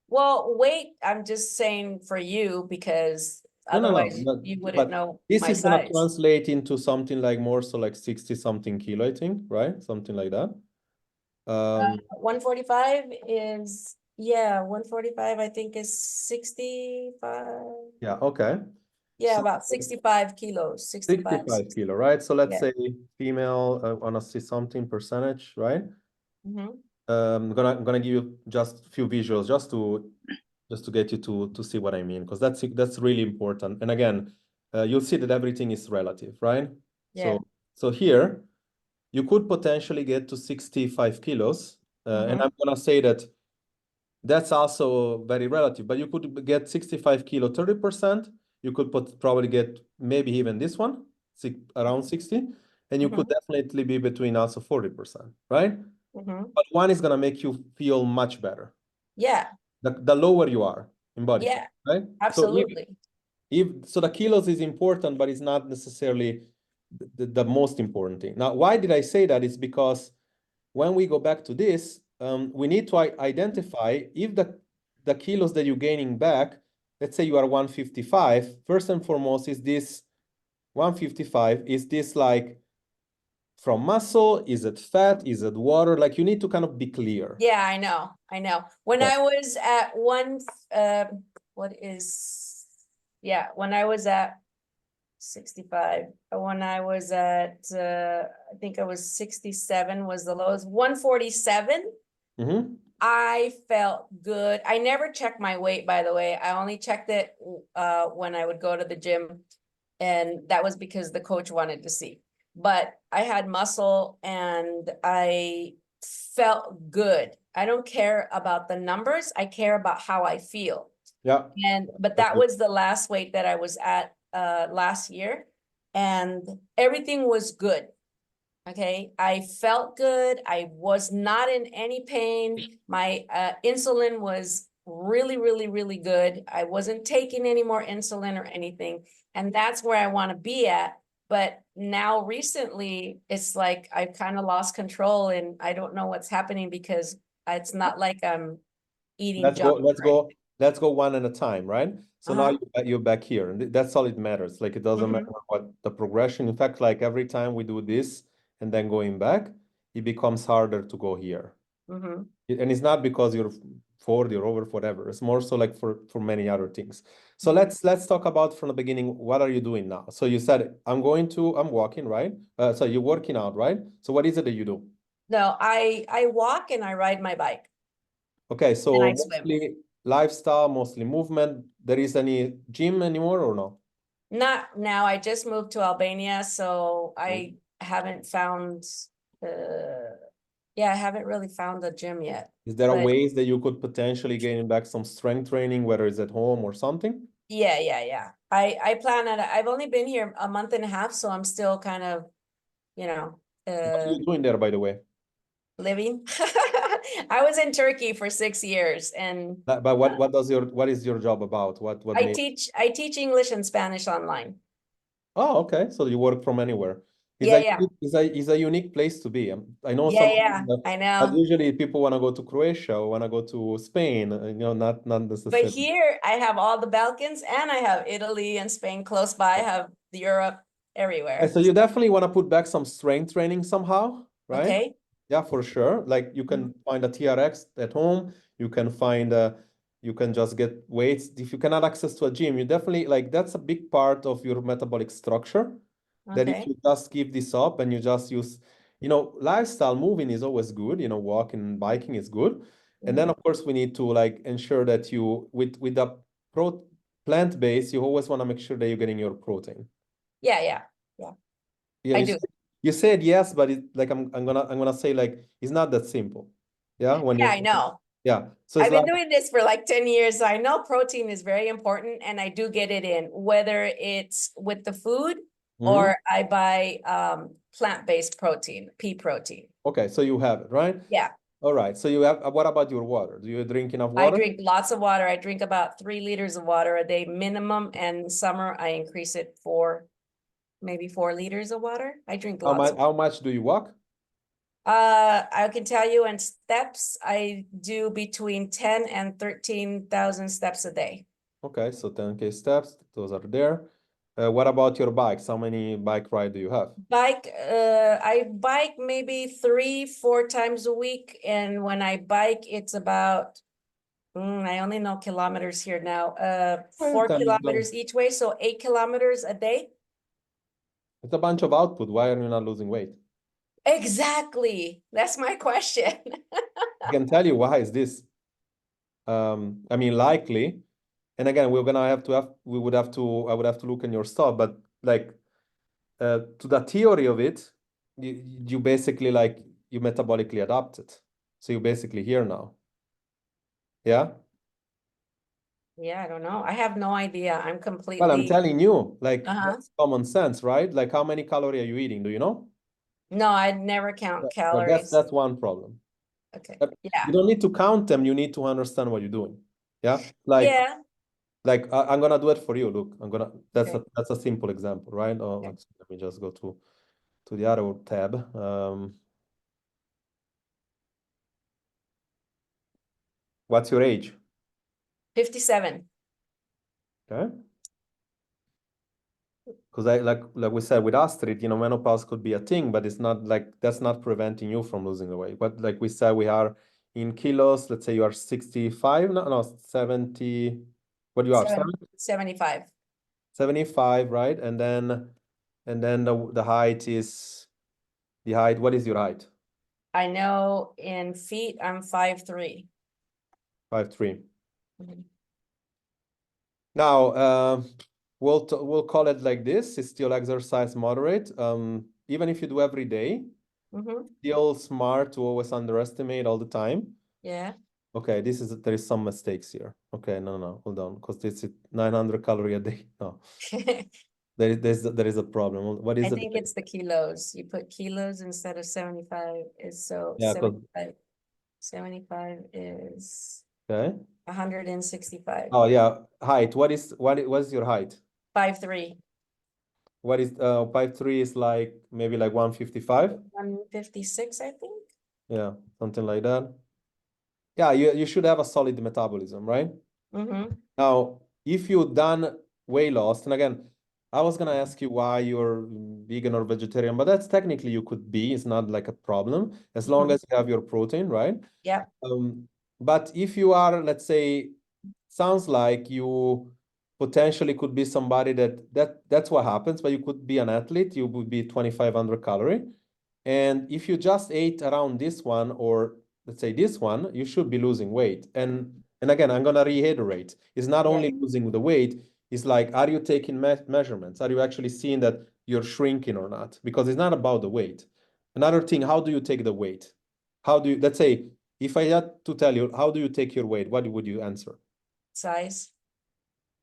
Well, weight, I'm just saying for you because No. otherwise But you wouldn't know this my is gonna size. translate into something like more so like 60 something kilo, I think, right? Something like that. 145 is, 145 I think is 65. Yeah, okay. Yeah, So about 65 kilos, 65. 65 kilo, right? So let's Yeah. say female, I wanna see something percentage, right? Mhm. I'm gonna give you just a few visuals just to get you to see what I mean, because that's really important. And again, you'll see that everything is relative, right? Yeah. So here you could potentially get to 65 kilos, and I'm gonna say that that's also very relative, but you could get 65 kilo 30%. You could probably get maybe even this one, around 60, and you could definitely be between also 40%, right? But one is gonna make you feel much better. Yeah, The lower you are in body yeah, fat, right? absolutely. So the kilos is important, but it's not necessarily the most important thing. Now, why did I say that? It's because when we go back to this, we need to identify if the kilos that you're gaining back, let's say you are 155, first and foremost, is this 155, is this like from muscle? Is it fat? Is it water? Like you need to kind of be clear. Yeah, I know. When Okay. I was at when I was at 65, when I was at, I think I was 67 was the lowest, 147. I felt good. I never checked my weight, by the way. I only checked it when I would go to the gym. And that was because the coach wanted to see. But I had muscle and I felt good. I don't care about the numbers. I care about how I feel. Yeah. But that was the last weight that I was at last year. And everything was good. Okay, I felt good. I was not in any pain. My insulin was really, really, really good. I wasn't taking any more insulin or anything. And that's where I want to be at. But now recently, it's like I've kind of lost control and I don't know what's happening because it's not like I'm eating junk. Let's go one at a time, right? So now you're back here, and that's all it matters. Like it doesn't matter what the progression. In fact, like every time we do this and then going back, it becomes harder to go here. And it's not because you're 40 or over whatever. It's more so like for many other things. So let's talk about from the beginning. What are you doing now? So you said I'm walking, right? So you're working out, right? So what is it that you do? No, I walk and I ride my bike Okay, and so I swim. mostly lifestyle, mostly movement. There is any gym anymore or no? Not now. I just moved to Albania, so I haven't found yeah, I haven't really found a gym yet. Is there a But ways that you could potentially gain back some strength training, whether it's at home or something? yeah. I plan on it. I've only been here a month and a half, so I'm still kind of, you know, What are you doing there, by the way? living. I was in Turkey for 6 years and But what is your job about? What I teach English and Spanish online. Oh, okay. So you work from anywhere. Yeah. Is a unique place to be. I know Yeah, I but know. usually people want to go to Croatia or want to go to Spain, not But necessarily. here I have all the Balkans and I have Italy and Spain close by. I have Europe everywhere. So you definitely want to put back some strength training somehow, right? Okay. Yeah, for sure. Like you can find a TRX at home. You can find you can just get weights. If you cannot access to a gym, you definitely like that's a big part of your metabolic structure. That if Okay. you just give this up and you just use, lifestyle moving is always good. Walking and biking is good. And then of course we need to like ensure that you with the plant base, you always want to make sure that you're getting your protein. Yeah. Yeah, I do. You said yes, but like I'm gonna say like it's not that simple. Yeah, Yeah, I know. yeah. So it's I've been like doing this for like 10 years. So I know protein is very important and I do get it in, whether it's with the food or I buy plant-based protein, pea protein. okay, so you have it, right? Yeah. All right. So you have what about your water? Do you drink enough I water? drink lots of water. I drink about 3 liters of water a day minimum, and summer I increase it for maybe 4 liters of water. I drink lots. How much do you walk? I can tell you in steps, I do between 10 and 13,000 steps a day. Okay, so 10K steps, those are there. What about your bikes? How many bike ride do you have? I bike maybe 3-4 times a week, and when I bike, it's about I only know kilometers here now. 4 time is kilometers each way, so 8 kilometers a day. It's a bunch of output. Why are you not losing weight? Exactly. That's my question. I can tell you why is this. I mean, likely, and again, I would have to, I would have to look in your stuff, but like, to the theory of it, you basically like, you metabolically adapted. So you're basically here now. Yeah? Yeah, I don't know. I have no idea. I'm Well, I'm completely, telling you, like, Uh-huh. that's common sense, right? Like, how many calories are you eating? Do you know? no, I'd never count Well, calories. that's one problem. Okay. But Yeah. you don't need to count them. You need to understand what you're doing. Yeah? Like, Yeah. like I'm gonna do it for you. Look, that's Okay. that's a simple example, right? Oh, Okay. let me just go to the other tab. What's your age? 57. Okay. Because like we said with Astrid, menopause could be a thing, but it's not like that's not preventing you from losing the weight. But like we said, we are in kilos. Let's say you are 65, no, 70. What you are? 75. 75, right? And then the height is the height. What is your height? I know in feet, I'm 5'3". 5'3". Mhm. Now, we'll call it like this. It's still exercise moderate. Even if you do every day, still smart to always underestimate all the time. Yeah. Okay, there is some mistakes here. Okay, no, hold on, because this is 900 calories a day. No, there is a problem. What is I it? think it's the kilos. You put kilos instead of 75 is so Yeah, 75 is okay. 165. Oh yeah, height. What is your height? 5'3". What is 5'3" is like maybe like 155? 156, I think. Yeah, something like that. Yeah, you should have a solid metabolism, right? Now, if you've done weight loss, and again, I was gonna ask you why you're vegan or vegetarian, but that's technically you could be. It's not like a problem as long as you have your protein, right? Yeah. But if you are, let's say, sounds like you potentially could be somebody that's what happens, but you could be an athlete, you would be 2,500 calorie. And if you just ate around this one, or let's say this one, you should be losing weight. And again, I'm gonna reiterate, it's not only losing the weight, it's like, are you taking measurements? Are you actually seeing that you're shrinking or not? Because it's not about the weight. Another thing, how do you take the weight? How do you, let's say, if I had to tell you, how do you take your weight? What would you answer? Size.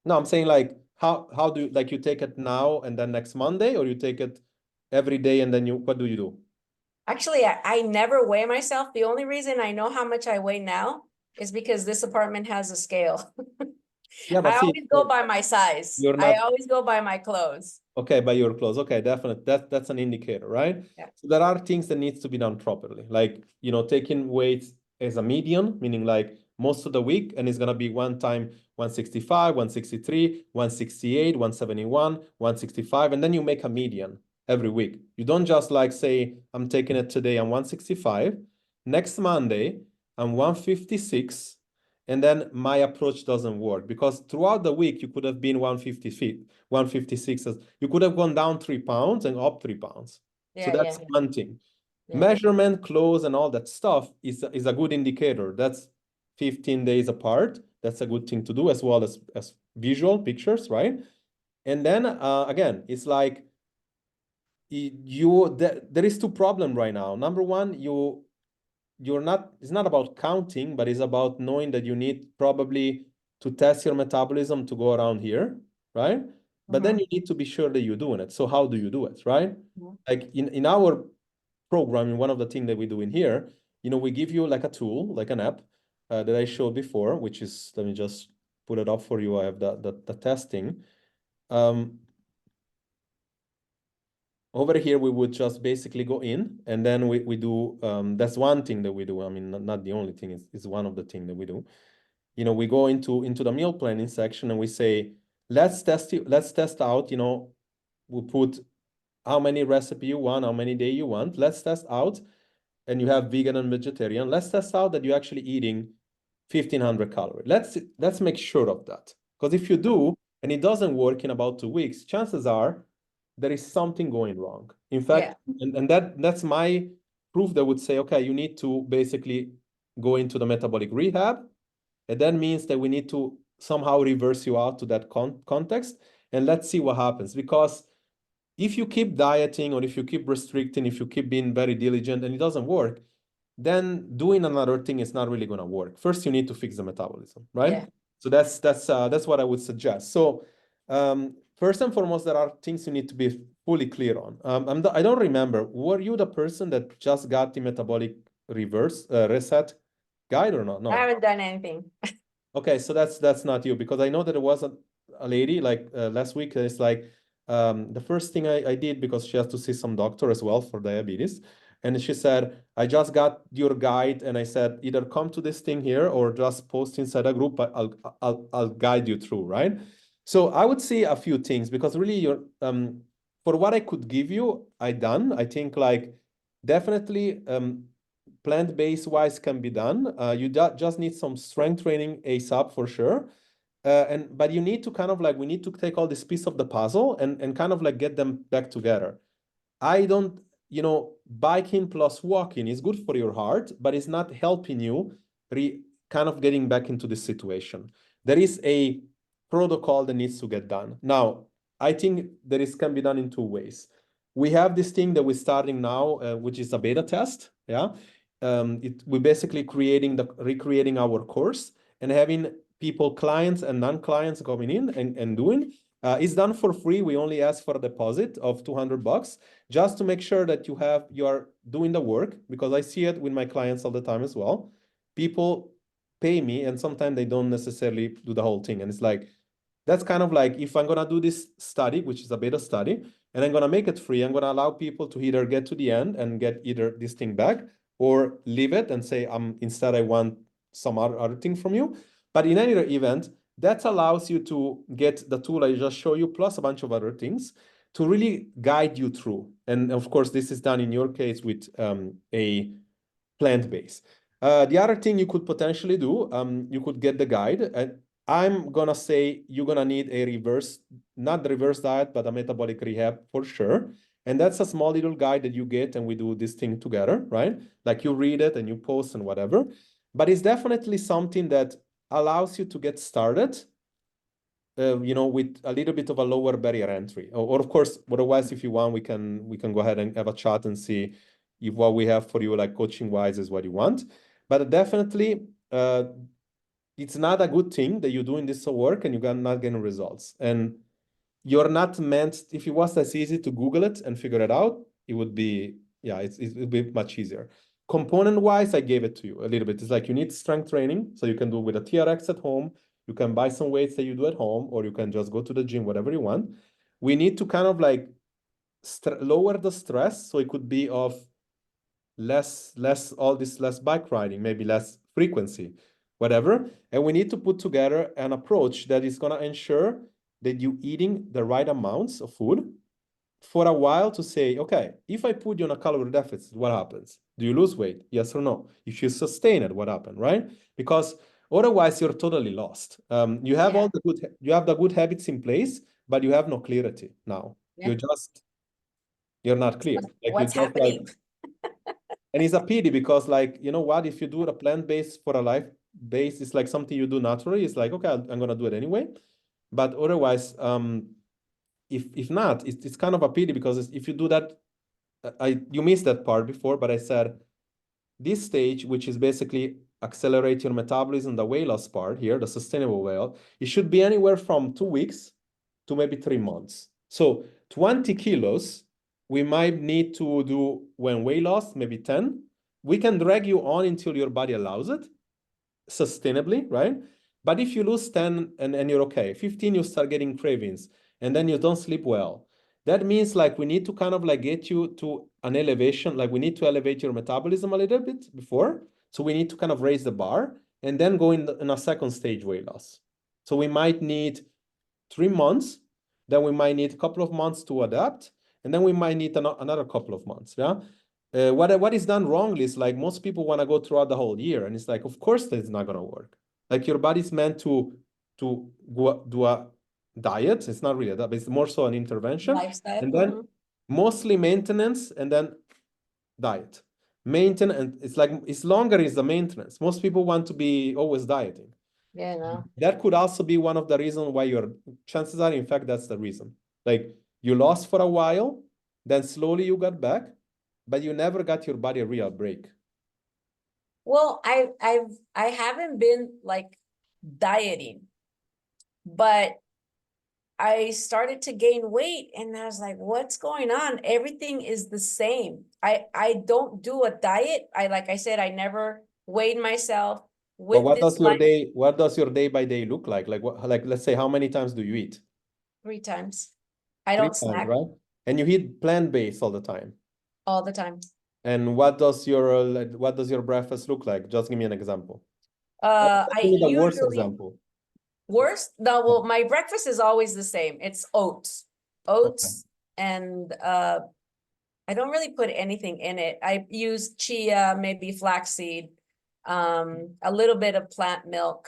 No, I'm saying like, how do you, like, you take it now and then next Monday, or you take it every day and then what do you do? Actually, I never weigh myself. The only reason I know how much I weigh now is because this apartment has a scale. Yeah, but I see, always go by my size. you're I not always go by my clothes. okay by your clothes. Okay, definitely. That's an indicator, right? Yeah. So there are things that needs to be done properly, like, taking weights as a median, meaning like most of the week, and it's gonna be one time 165, 163, 168, 171, 165, and then you make a median every week. You don't just like say, I'm taking it today, I'm 165, next Monday, I'm 156, and then my approach doesn't work, because throughout the week you could have been 150 feet, 156. You could have gone down 3 pounds and up 3 pounds. So that's one thing. Yeah. Measurement, clothes, and all that stuff is a good indicator. That's 15 days apart. That's a good thing to do, as well as visual pictures, right? And then again, it's like there is two problems right now. Number one, it's not about counting, but it's about knowing that you need probably to test your metabolism to go around here, right? But then you need to be sure that you're doing it. So how do you do it, right? Like in our program, one of the things that we do in here, we give you like a tool, like an app that I showed before, which is, let me just put it up for you. I have the testing. Over here, we would just basically go in, and then we do, that's one thing that we do. I mean, not the only thing, it's one of the things that we do. We go into the meal planning section and we say, let's test out, we put how many recipe you want, how many day you want. Let's test out, and you have vegan and vegetarian. Let's test out that you're actually eating 1,500 calories. Let's make sure of that. Because if you do, and it doesn't work in about 2 weeks, chances are there is something going wrong. In fact, and that's my proof that would say, okay, you need to basically go into the metabolic rehab. And that means that we need to somehow reverse you out to that context, and let's see what happens. Because if you keep dieting, or if you keep restricting, if you keep being very diligent and it doesn't work, then doing another thing is not really going to work. First, you need to fix the metabolism, right? Yeah. So that's what I would suggest. So first and foremost, there are things you need to be fully clear on. I don't remember, were you the person that just got the metabolic reset guide or not? No. I haven't done anything. Okay, so that's not you, because I know that there was a lady like last week. It's like the first thing I did, because she has to see some doctor as well for diabetes, and she said, I just got your guide, and I said, either come to this thing here or just post inside a group, but I'll guide you through, right? So I would say a few things, because really you're for what I could give you, I think like definitely plant-based wise can be done. You just need some strength training ASAP for sure. But you need to kind of like, we need to take all this piece of the puzzle and kind of like get them back together. I don't, biking plus walking is good for your heart, but it's not helping you kind of getting back into this situation. There is a protocol that needs to get done. Now, I think can be done in two ways. We have this thing that we're starting now, which is a beta test. Yeah. We're basically recreating our course and having people, clients and non-clients coming in and doing. It's done for free. We only ask for a deposit of $200 just to make sure that you are doing the work, because I see it with my clients all the time as well. People pay me and sometimes they don't necessarily do the whole thing. And it's like, that's kind of like, if I'm going to do this study, which is a beta study, and I'm going to make it free, I'm going to allow people to either get to the end and get either this thing back, or leave it and say, instead I want some other thing from you. But in any event, that allows you to get the tool I just showed you, plus a bunch of other things to really guide you through. And of course, this is done in your case with a plant-based. The other thing you could potentially do, you could get the guide, and I'm gonna say you're gonna need a reverse, not the reverse diet, but a metabolic rehab for sure. And that's a small little guide that you get, and we do this thing together, right? Like you read it and you post and whatever. But it's definitely something that allows you to get started, you know, with a little bit of a lower barrier entry. Or of course, otherwise, if you want, we can go ahead and have a chat and see if what we have for you, like coaching wise, is what you want. But definitely, it's not a good thing that you're doing this work and you're not getting results. And you're not meant, if it was as easy to Google it and figure it out, it would be, yeah, it would be much easier. Component wise, I gave it to you a little bit. It's like you need strength training, so you can do with a TRX at home. You can buy some weights that you do at home, or you can just go to the gym, whatever you want. We need to kind of like lower the stress, so it could be of less bike riding, maybe less frequency, whatever. And we need to put together an approach that is going to ensure that you're eating the right amounts of food for a while to say, okay, if I put you on a calorie deficit, what happens? Do you lose weight? Yes or no? If you sustain it, what happened, right? Because otherwise you're totally lost. You have the good habits in place, but you have no clarity now. Yeah. You're not clear. Like What's happening? And it's a pity because, like, you know what, if you do a plant-based for a life base, it's like something you do naturally. It's like, okay, I'm gonna do it anyway. But otherwise, if not, it's kind of a pity because if you do that, you missed that part before, but I said this stage, which is basically accelerate your metabolism, the weight loss part here, the sustainable weight loss, it should be anywhere from 2 weeks to maybe 3 months. So 20 kilos, we might need to do when weight loss, maybe 10. We can drag you on until your body allows it, sustainably, right? But if you lose 10 and you're okay, 15, you start getting cravings, and then you don't sleep well. That means like we need to kind of like get you to an elevation, like we need to elevate your metabolism a little bit before. So we need to kind of raise the bar and then go in a second stage weight loss. So we might need 3 months, then we might need a couple of months to adapt, and then we might need another couple of months, yeah? What is done wrongly is like most people want to go throughout the whole year, and it's like, of course, that's not going to work. Like your body's meant to go do a diet. It's not really a diet, but it's more so an intervention. Lifestyle. And then mostly maintenance and then diet. Maintenance, it's like, it's longer is the maintenance. Most people want to be always dieting. Yeah, no. That could also be one of the reasons why your chances are, in fact, that's the reason. Like you lost for a while, then slowly you got back, but you never got your body a real break. Well, I haven't been like dieting, but I started to gain weight and I was like, what's going on? Everything is the same. I don't do a diet. Like I said, I never weighed myself But with this what does your day by day look like? Like what, like let's say, how many times do you eat? 3 times. I 3 don't times, snack right? And you eat plant-based all the time. all the time. And what does your breakfast look like? Just give me an example. I Give me the worst usually example. worst. No, well, my breakfast is always the same. It's oats, and I don't really put anything in it. I use chia, maybe flaxseed, a little bit of plant milk,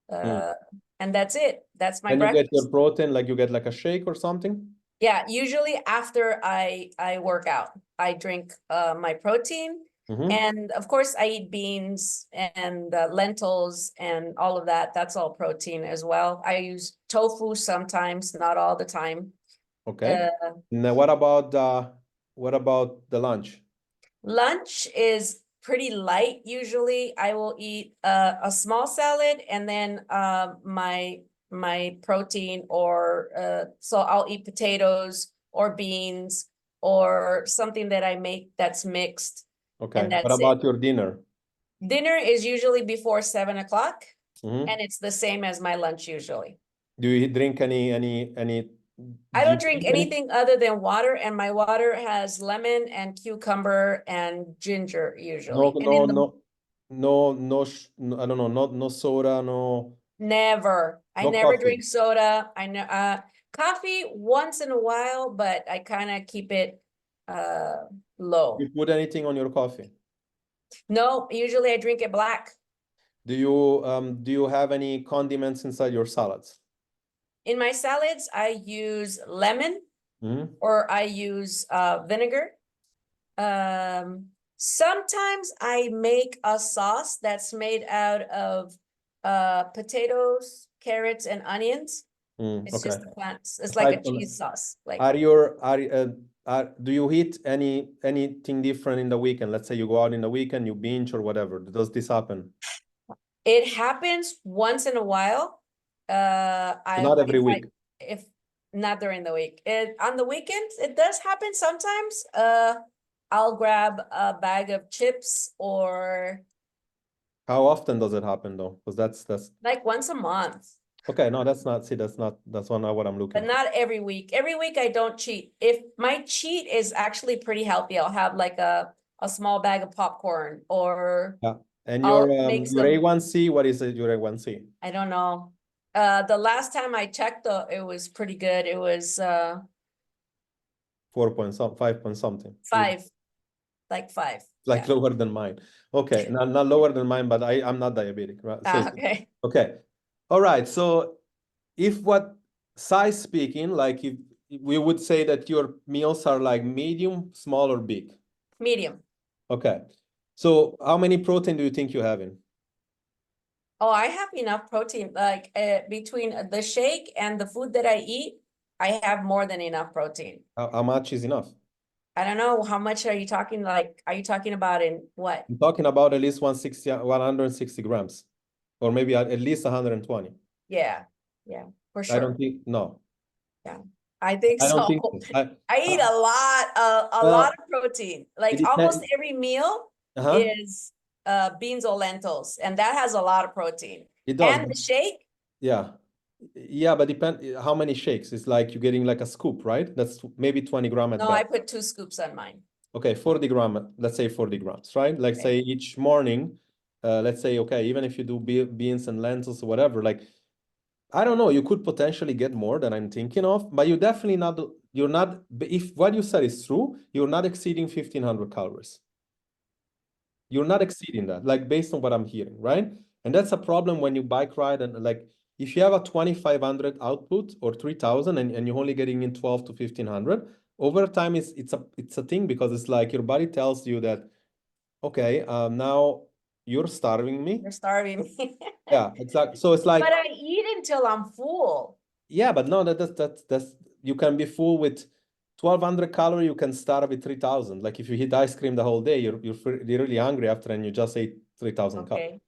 and that's it. That's my And you get your breakfast. protein, like you get like a shake or something? Yeah, usually after I work out, I drink my protein. And of course, I eat beans and lentils and all of that. That's all protein as well. I use tofu sometimes, not all the time. Okay. Now, what about the lunch? Lunch is pretty light usually. I will eat a small salad and then my protein, or so I'll eat potatoes or beans or something that I make that's mixed. Okay. And that's What about it. your dinner? Dinner is usually before 7 o'clock, and it's the same as my lunch usually. Do you drink any I don't drink anything other than water, and my water has lemon and cucumber and ginger usually. No, I don't know, no soda, no. Never. I No never coffee. drink soda. I know coffee once in a while, but I kind of keep it low. You put anything on your coffee? No, usually I drink it black. Do you have any condiments inside your salads? In my salads, I use lemon Mm-hmm. or I use vinegar. Sometimes I make a sauce that's made out of potatoes, carrots, and onions. It's Okay. just the plants. It's like a Aside from- cheese sauce. Like do you eat anything different in the weekend? Let's say you go out in the weekend, you binge or whatever. Does this happen? it happens once in a while. Not every week. If not during the week. On the weekends, it does happen sometimes. I'll grab a bag of chips or How often does it happen though? Because that's like once a month, okay. No, that's not not what I'm looking but for. not every week. Every week I don't cheat. If my cheat is actually pretty healthy, I'll have like a small bag of popcorn or Yeah. And I'll your make your some- A1C, what is it, your A1C? I don't know. The last time I checked, it was pretty good. It was 5 point something. five, like five. Like Yeah. lower than mine. Okay, not lower than mine, but I'm not diabetic, right? So Okay. okay. All right. So if what size speaking, like if we would say that your meals are like medium, small, or big. Medium. Okay. So how many protein do you think you have in? Oh, I have enough protein. Like between the shake and the food that I eat, I have more than enough protein. How much is enough? I don't know how much are you talking like, are you talking about in what? I'm talking about at least 160 grams, or maybe at least 120. Yeah, for I sure. don't think, no. I think I don't so. think so. I eat a well, lot of protein. Like it almost depends. every meal is beans or lentils, and that has a lot of protein. It does. And the shake, Yeah. Yeah, but depend how many shakes. It's like you're getting like a scoop, right? That's maybe 20 grams at no, best. I put 2 scoops on mine. Okay, 40 grams, let's say 40 grams, right? Like say each morning, let's say, okay, even if you do beans and lentils or whatever, like, I don't know, you could potentially get more than I'm thinking of, but you're definitely not, if what you said is true, you're not exceeding 1,500 calories. You're not exceeding that, like based on what I'm hearing, right? And that's a problem when you bike ride and like, if you have a 2,500 output or 3,000 and you're only getting in 12 to 1,500, over time it's a thing because it's like your body tells you that, okay, now you're starving me. You're starving me. Yeah, exactly. So it's like, but I eat until I'm full. yeah, but no, that's you can be full with 1,200 calories. You can start with 3,000. Like if you eat ice cream the whole day, you're really hungry after, and you just ate 3,000 calories. Okay.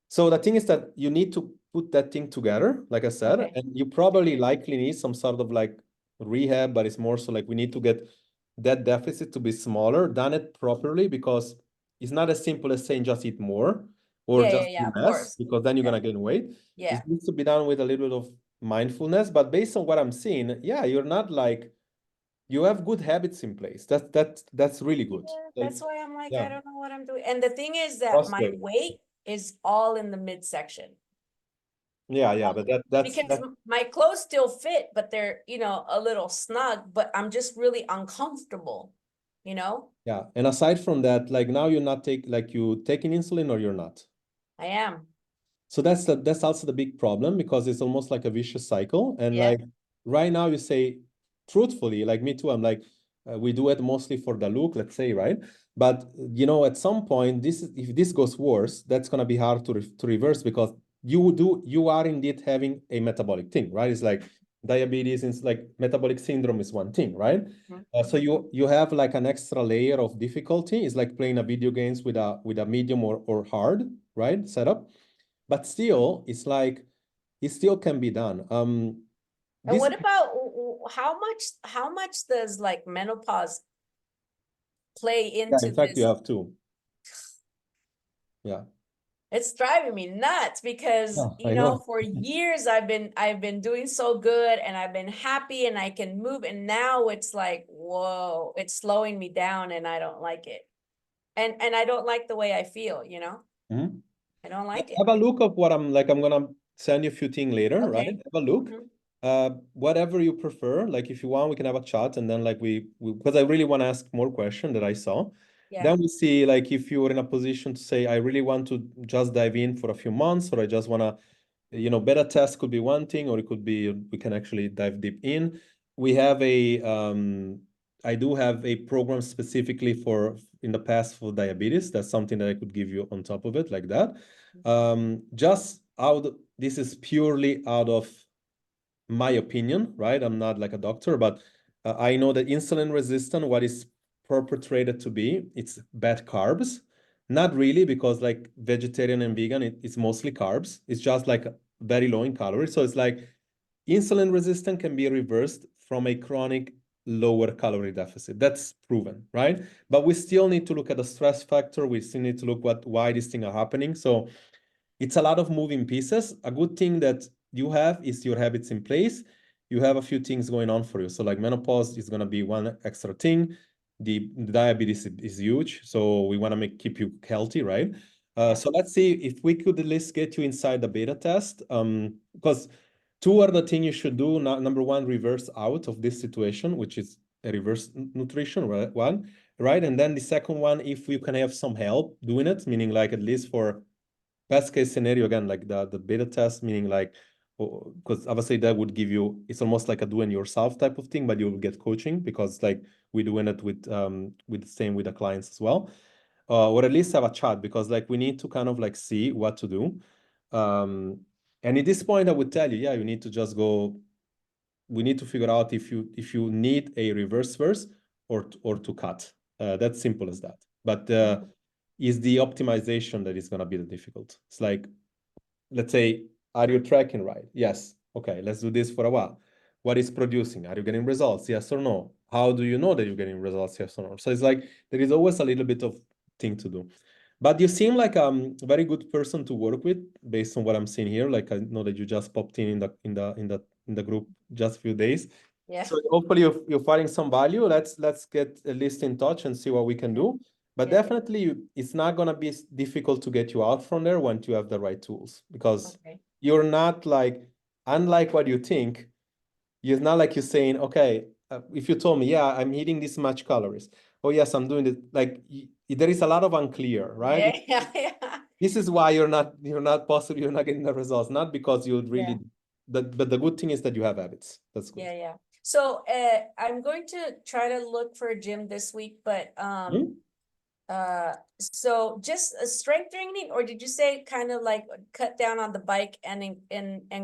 So the thing is that you need to put that thing together, like I said, Okay. and you probably likely need some sort of like rehab, but it's more so like we need to get that deficit to be smaller, done it properly, because it's not as simple as saying just eat more or just Yeah, eat of less, course. because then you're gonna gain weight. Yeah. It needs to be done with a little bit of mindfulness, but based on what I'm seeing, yeah, you're not like, you have good habits in place. That's really good. Yeah, that's why I'm like, yeah. I don't know what I'm doing. And the thing is that Trust my me. weight is all in the midsection. Yeah, but that's Because my clothes still fit, but they're, a little snug, but I'm just really uncomfortable, yeah. And aside from that, like now you're not you taking insulin or you're not. I am. So that's also the big problem, because it's almost like a vicious cycle. And Yeah. like right now you say, truthfully, like me too, I'm like, we do it mostly for the look, let's say, right? But at some point, if this goes worse, that's gonna be hard to reverse, because you are indeed having a metabolic thing, right? It's like diabetes, it's like metabolic syndrome is one thing, right? So you have like an extra layer of difficulty. It's like playing a video games with a medium or hard, right, setup. But still, it's like it still can be done. And what about how much does like menopause play into in fact, this? you have to. Yeah. It's driving me nuts because I know. for years I've been doing so good and I've been happy and I can move, and now it's like, whoa, it's slowing me down and I don't like it. And I don't like the way I feel, Mm-hmm. I don't like it. Have a look of what I'm gonna send you a few things later, Okay. right? Have a look. Whatever you prefer. Like if you want, we can have a chat, and then like we because I really want to ask more questions that I saw. Yeah. Then we see like if you're in a position to say, I really want to just dive in for a few months, or I just want to, you know, beta test could be one thing, or it could be we can actually dive deep in. We have I do have a program specifically for in the past for diabetes. That's something that I could give you on top of it like that. Just this is purely out of my opinion, right? I'm not like a doctor, but I know that insulin resistant, what is perpetrated to be, it's bad carbs. Not really, because like vegetarian and vegan, it's mostly carbs. It's just like very low in calories. So it's like insulin resistant can be reversed from a chronic lower calorie deficit. That's proven, right? But we still need to look at the stress factor. We still need to look why these things are happening. So it's a lot of moving pieces. A good thing that you have is your habits in place. You have a few things going on for you. So like menopause is going to be one extra thing. The diabetes is huge. So we want to keep you healthy, right? So let's see if we could at least get you inside the beta test. Because two are the things you should do. Number one, reverse out of this situation, which is a reverse nutrition, right? Right. And then the second one, if you can have some help doing it, meaning like at least for best case scenario, again, like the beta test, meaning like, because obviously that would give you, it's almost like a do-it-yourself type of thing, but you'll get coaching because like we're doing it with the same with the clients as well. Or at least have a chat, because like we need to kind of like see what to do. And at this point, I would tell you, yeah, you need to just go. We need to figure out if you need a reverse verse or to cut. That's simple as that. But is the optimization that is going to be the difficult. It's like, let's say, are you tracking right? Yes. Okay, let's do this for a while. What is producing? Are you getting results? Yes or no? How do you know that you're getting results? Yes or no? So it's like there is always a little bit of thing to do. But you seem like a very good person to work with based on what I'm seeing here. Like I know that you just popped in the group just a few days. Yeah. So hopefully you're finding some value. Let's get at least in touch and see what we can do. But definitely it's not going to be difficult to get you out from there once you have the right tools, because you're not like, unlike what you think, it's not like you're saying, okay, if you told me, yeah, I'm eating this much calories. Oh, yes, I'm doing it. Like there is a lot of unclear, right? Yeah. This is why you're not possibly you're not getting the results, not because you really, but the good thing is that you have habits. That's good. Yeah. So I'm going to try to look for a gym this week, but so just a strength training, or did you say kind of like cut down on the bike and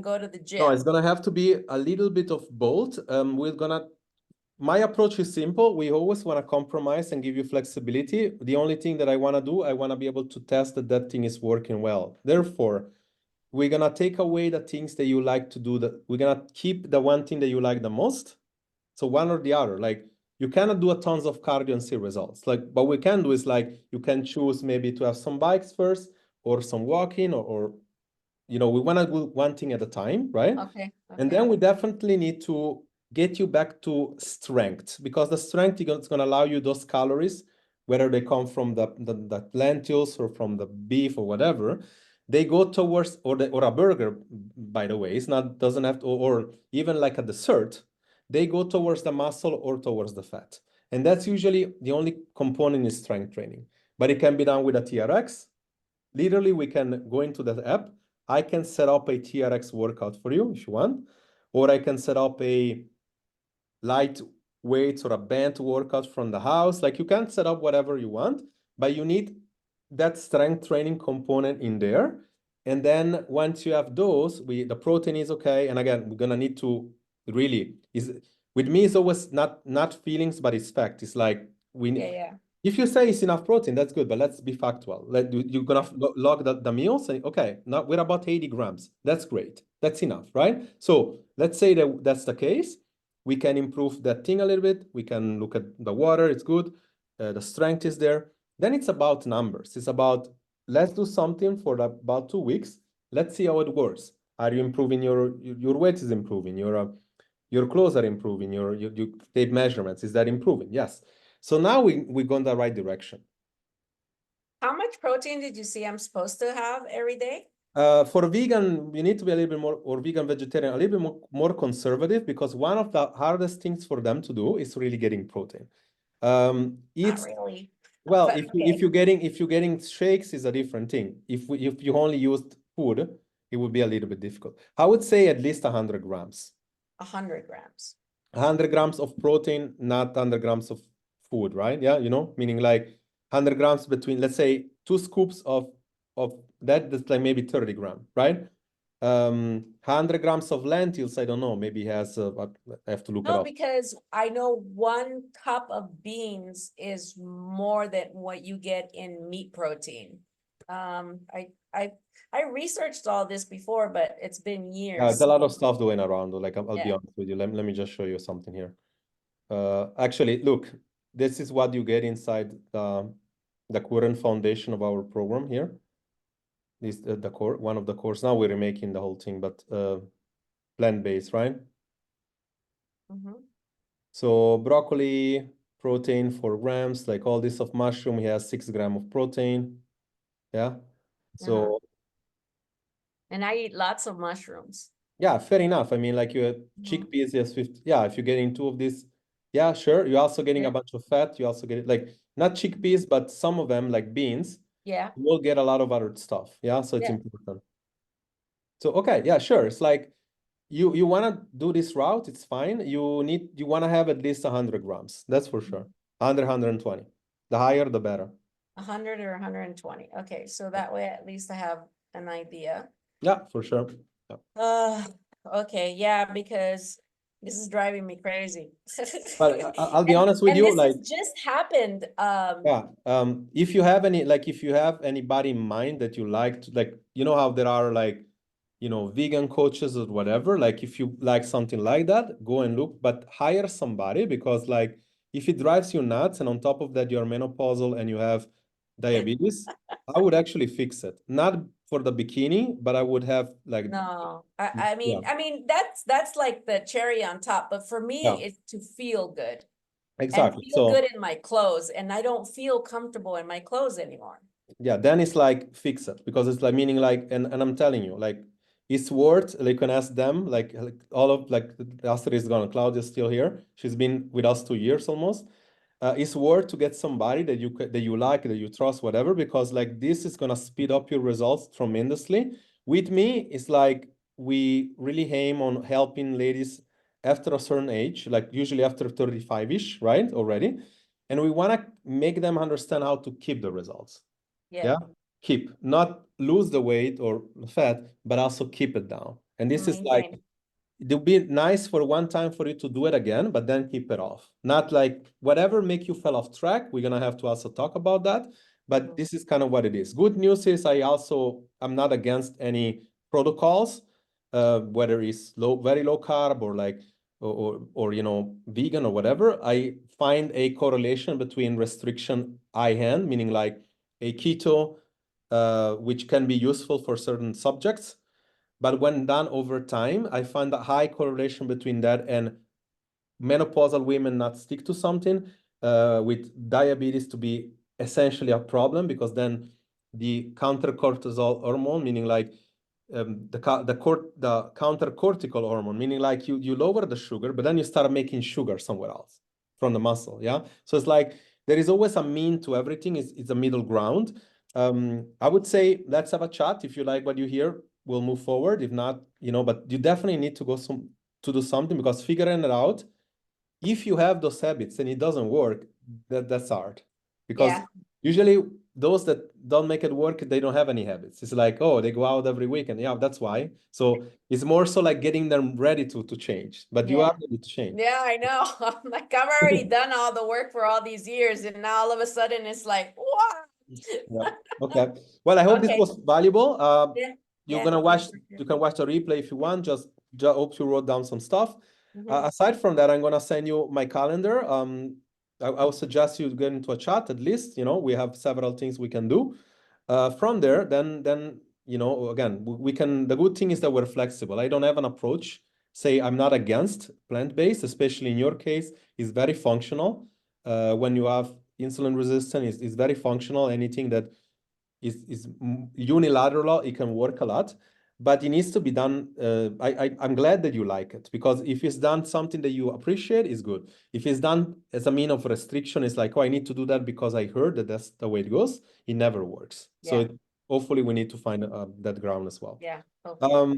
go to the gym? No, it's gonna have to be a little bit of both. My approach is simple. We always want to compromise and give you flexibility. The only thing that I want to do, I want to be able to test that thing is working well. Therefore, we're gonna take away the things that you like to do. That we're gonna keep the one thing that you like the most. So one or the other. Like you cannot do a tons of cardio and see results. Like what we can do is like you can choose maybe to have some bikes first or some walking or you know, we want to do one thing at a time, right? Okay. And then we definitely need to get you back to strength, because the strength is going to allow you those calories, whether they come from the lentils or from the beef or whatever, they go towards, or a burger, by the way, it's not, doesn't have to, or even like a dessert, they go towards the muscle or towards the fat. And that's usually the only component in strength training, but it can be done with a TRX. Literally, we can go into that app. I can set up a TRX workout for you if you want, or I can set up a light weights or a band workout from the house. Like you can set up whatever you want, but you need that strength training component in there. And then once you have those, the protein is okay. And again, we're gonna need to really with me, it's always not feelings, but it's fact. It's like if you say it's enough protein, that's good, but let's be factual. You're gonna log the meals and okay, now we're about 80 grams. That's great. That's enough, right? So let's say that that's the case. We can improve that thing a little bit. We can look at the water, it's good. The strength is there. Then it's about numbers. It's about, let's do something for about 2 weeks. Let's see how it works. Are you improving your weight is improving, your clothes are improving, your tape measurements, is that improving? Yes. So now we go in the right direction. How much protein did you see I'm supposed to have every day? For vegan, you need to be a little bit more, or vegan vegetarian, a little bit more conservative, because one of the hardest things for them to do is really getting protein. Not really. Well, But if you're getting shakes is a different thing. If you only used food, it would be a little bit difficult. I would say at least 100 grams. 100 grams. 100 grams of protein, not 100 grams of food, right? Yeah, you know, meaning like 100 grams between, let's say, 2 scoops of that, that's like maybe 30 gram, right? 100 grams of lentils, I don't know, maybe has, I have to look it No, up. because I know 1 cup of beans is more than what you get in meat protein. I researched all this before, but it's been Yeah, years. it's a lot of stuff going around. Like, I'll be Yeah. honest with you. Let me just show you something here. Actually, look, this is what you get inside the current foundation of our program here. This the core, one of the cores. Now we're remaking the whole thing, but plant-based, right? Mhm. So broccoli, protein 4 grams, like all this of mushroom, he has 6 grams of protein. Yeah. So And I eat lots of mushrooms. yeah, fair enough. I mean, like you had Mhm. chickpeas, yes, 50. Yeah, if you're getting 2 of these, yeah, sure. You're also getting Yeah. a bunch of fat. You also get like not chickpeas, but some of them like beans. Yeah. You will get a lot of other stuff. Yeah, so it's Yeah. important. So okay, yeah, sure. It's like you want to do this route, it's fine. You want to have at least 100 grams. That's for sure. 100, 120. The higher, the better. 100 or 120. Okay, so that way at least I have an idea. Yeah, for sure. Yeah. Okay, yeah, because this is driving me crazy. But I'll be honest with And you, this like, has just happened. yeah, if you have any, like, if you have anybody in mind that you like to, like, you know how there are like, you know, vegan coaches or whatever, like if you like something like that, go and look, but hire somebody, because like if it drives you nuts and on top of that you're menopausal and you have diabetes, I would actually fix it. Not for the bikini, but I would have like, No, I yeah, mean that's like the cherry on top, but for me yeah, it's to feel good and exactly. feel So good in my clothes, and I don't feel comfortable in my clothes anymore. yeah, then it's like fix it, because it's like meaning like, and I'm telling you, like it's worth, like you can ask them, like all of like Astrid is gone, Claudia's still here. She's been with us 2 years almost. It's worth to get somebody that you like, that you trust, whatever, because like this is gonna speed up your results tremendously. With me, it's like we really aim on helping ladies after a certain age, like usually after 35-ish, right? Already. And we want to make them understand how to keep the results. Yeah. Yeah, keep, not lose the weight or fat, but also keep it down. And this is like, Maintain. it'll be nice for one time for you to do it again, but then keep it off. Not like whatever make you fell off track. We're gonna have to also talk about that. But this is kind of what it is. Good news is I'm not against any protocols, whether it's very low carb or like or you know, vegan or whatever. I find a correlation between restriction IHAN, meaning like a keto, which can be useful for certain subjects. But when done over time, I find a high correlation between that and menopausal women not stick to something, with diabetes to be essentially a problem, because then the counter cortisol hormone, meaning like the counter cortical hormone, meaning like you lower the sugar, but then you start making sugar somewhere else from the muscle. Yeah. So it's like there is always a mean to everything. It's a middle ground. I would say let's have a chat. If you like what you hear, we'll move forward. If not, you know, but you definitely need to to do something, because figuring it out, if you have those habits and it doesn't work, that's hard. Because Yeah. usually those that don't make it work, they don't have any habits. It's like, oh, they go out every week, and yeah, that's why. So it's more so like getting them ready to change. But you Yeah. are ready to change. Yeah, I know. I'm like, I've already done all the work for all these years, and now all of a sudden it's like, what? Yeah. Okay. Well, I hope this Okay. was valuable. Yeah. You're Yeah. gonna Yeah, watch. for sure. You can watch the replay if you want. Just hope you wrote down some stuff. Mhm. Aside from that, I'm gonna send you my calendar. I would suggest you get into a chat at least. You know, we have several things we can do. From there, then you know, again, we can. The good thing is that we're flexible. I don't have an approach. Say I'm not against plant-based, especially in your case, is very functional. When you have insulin resistance, is very functional. Anything that is unilateral, it can work a lot. but it needs to be done. I'm glad that you like it, because if it's done something that you appreciate, is good. If it's done as a mean of restriction, it's like, oh, I need to do that because I heard that that's the way it goes. It never works. So Yeah. hopefully we need to find that ground as well. Yeah. Okay.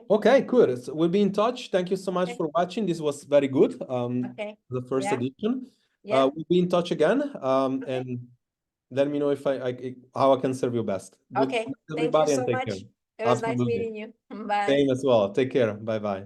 Okay, good. So we'll be in touch. Thank you so much Okay. for watching. This was very good. Okay. The first Yeah. edition. Yeah. We'll be in touch again. Okay. And let me know if how I can serve you best. Good Okay. night, Thank you everybody, and so take much. care. It was nice Absolutely. meeting you. Bye. Same as well. Take care. Bye bye.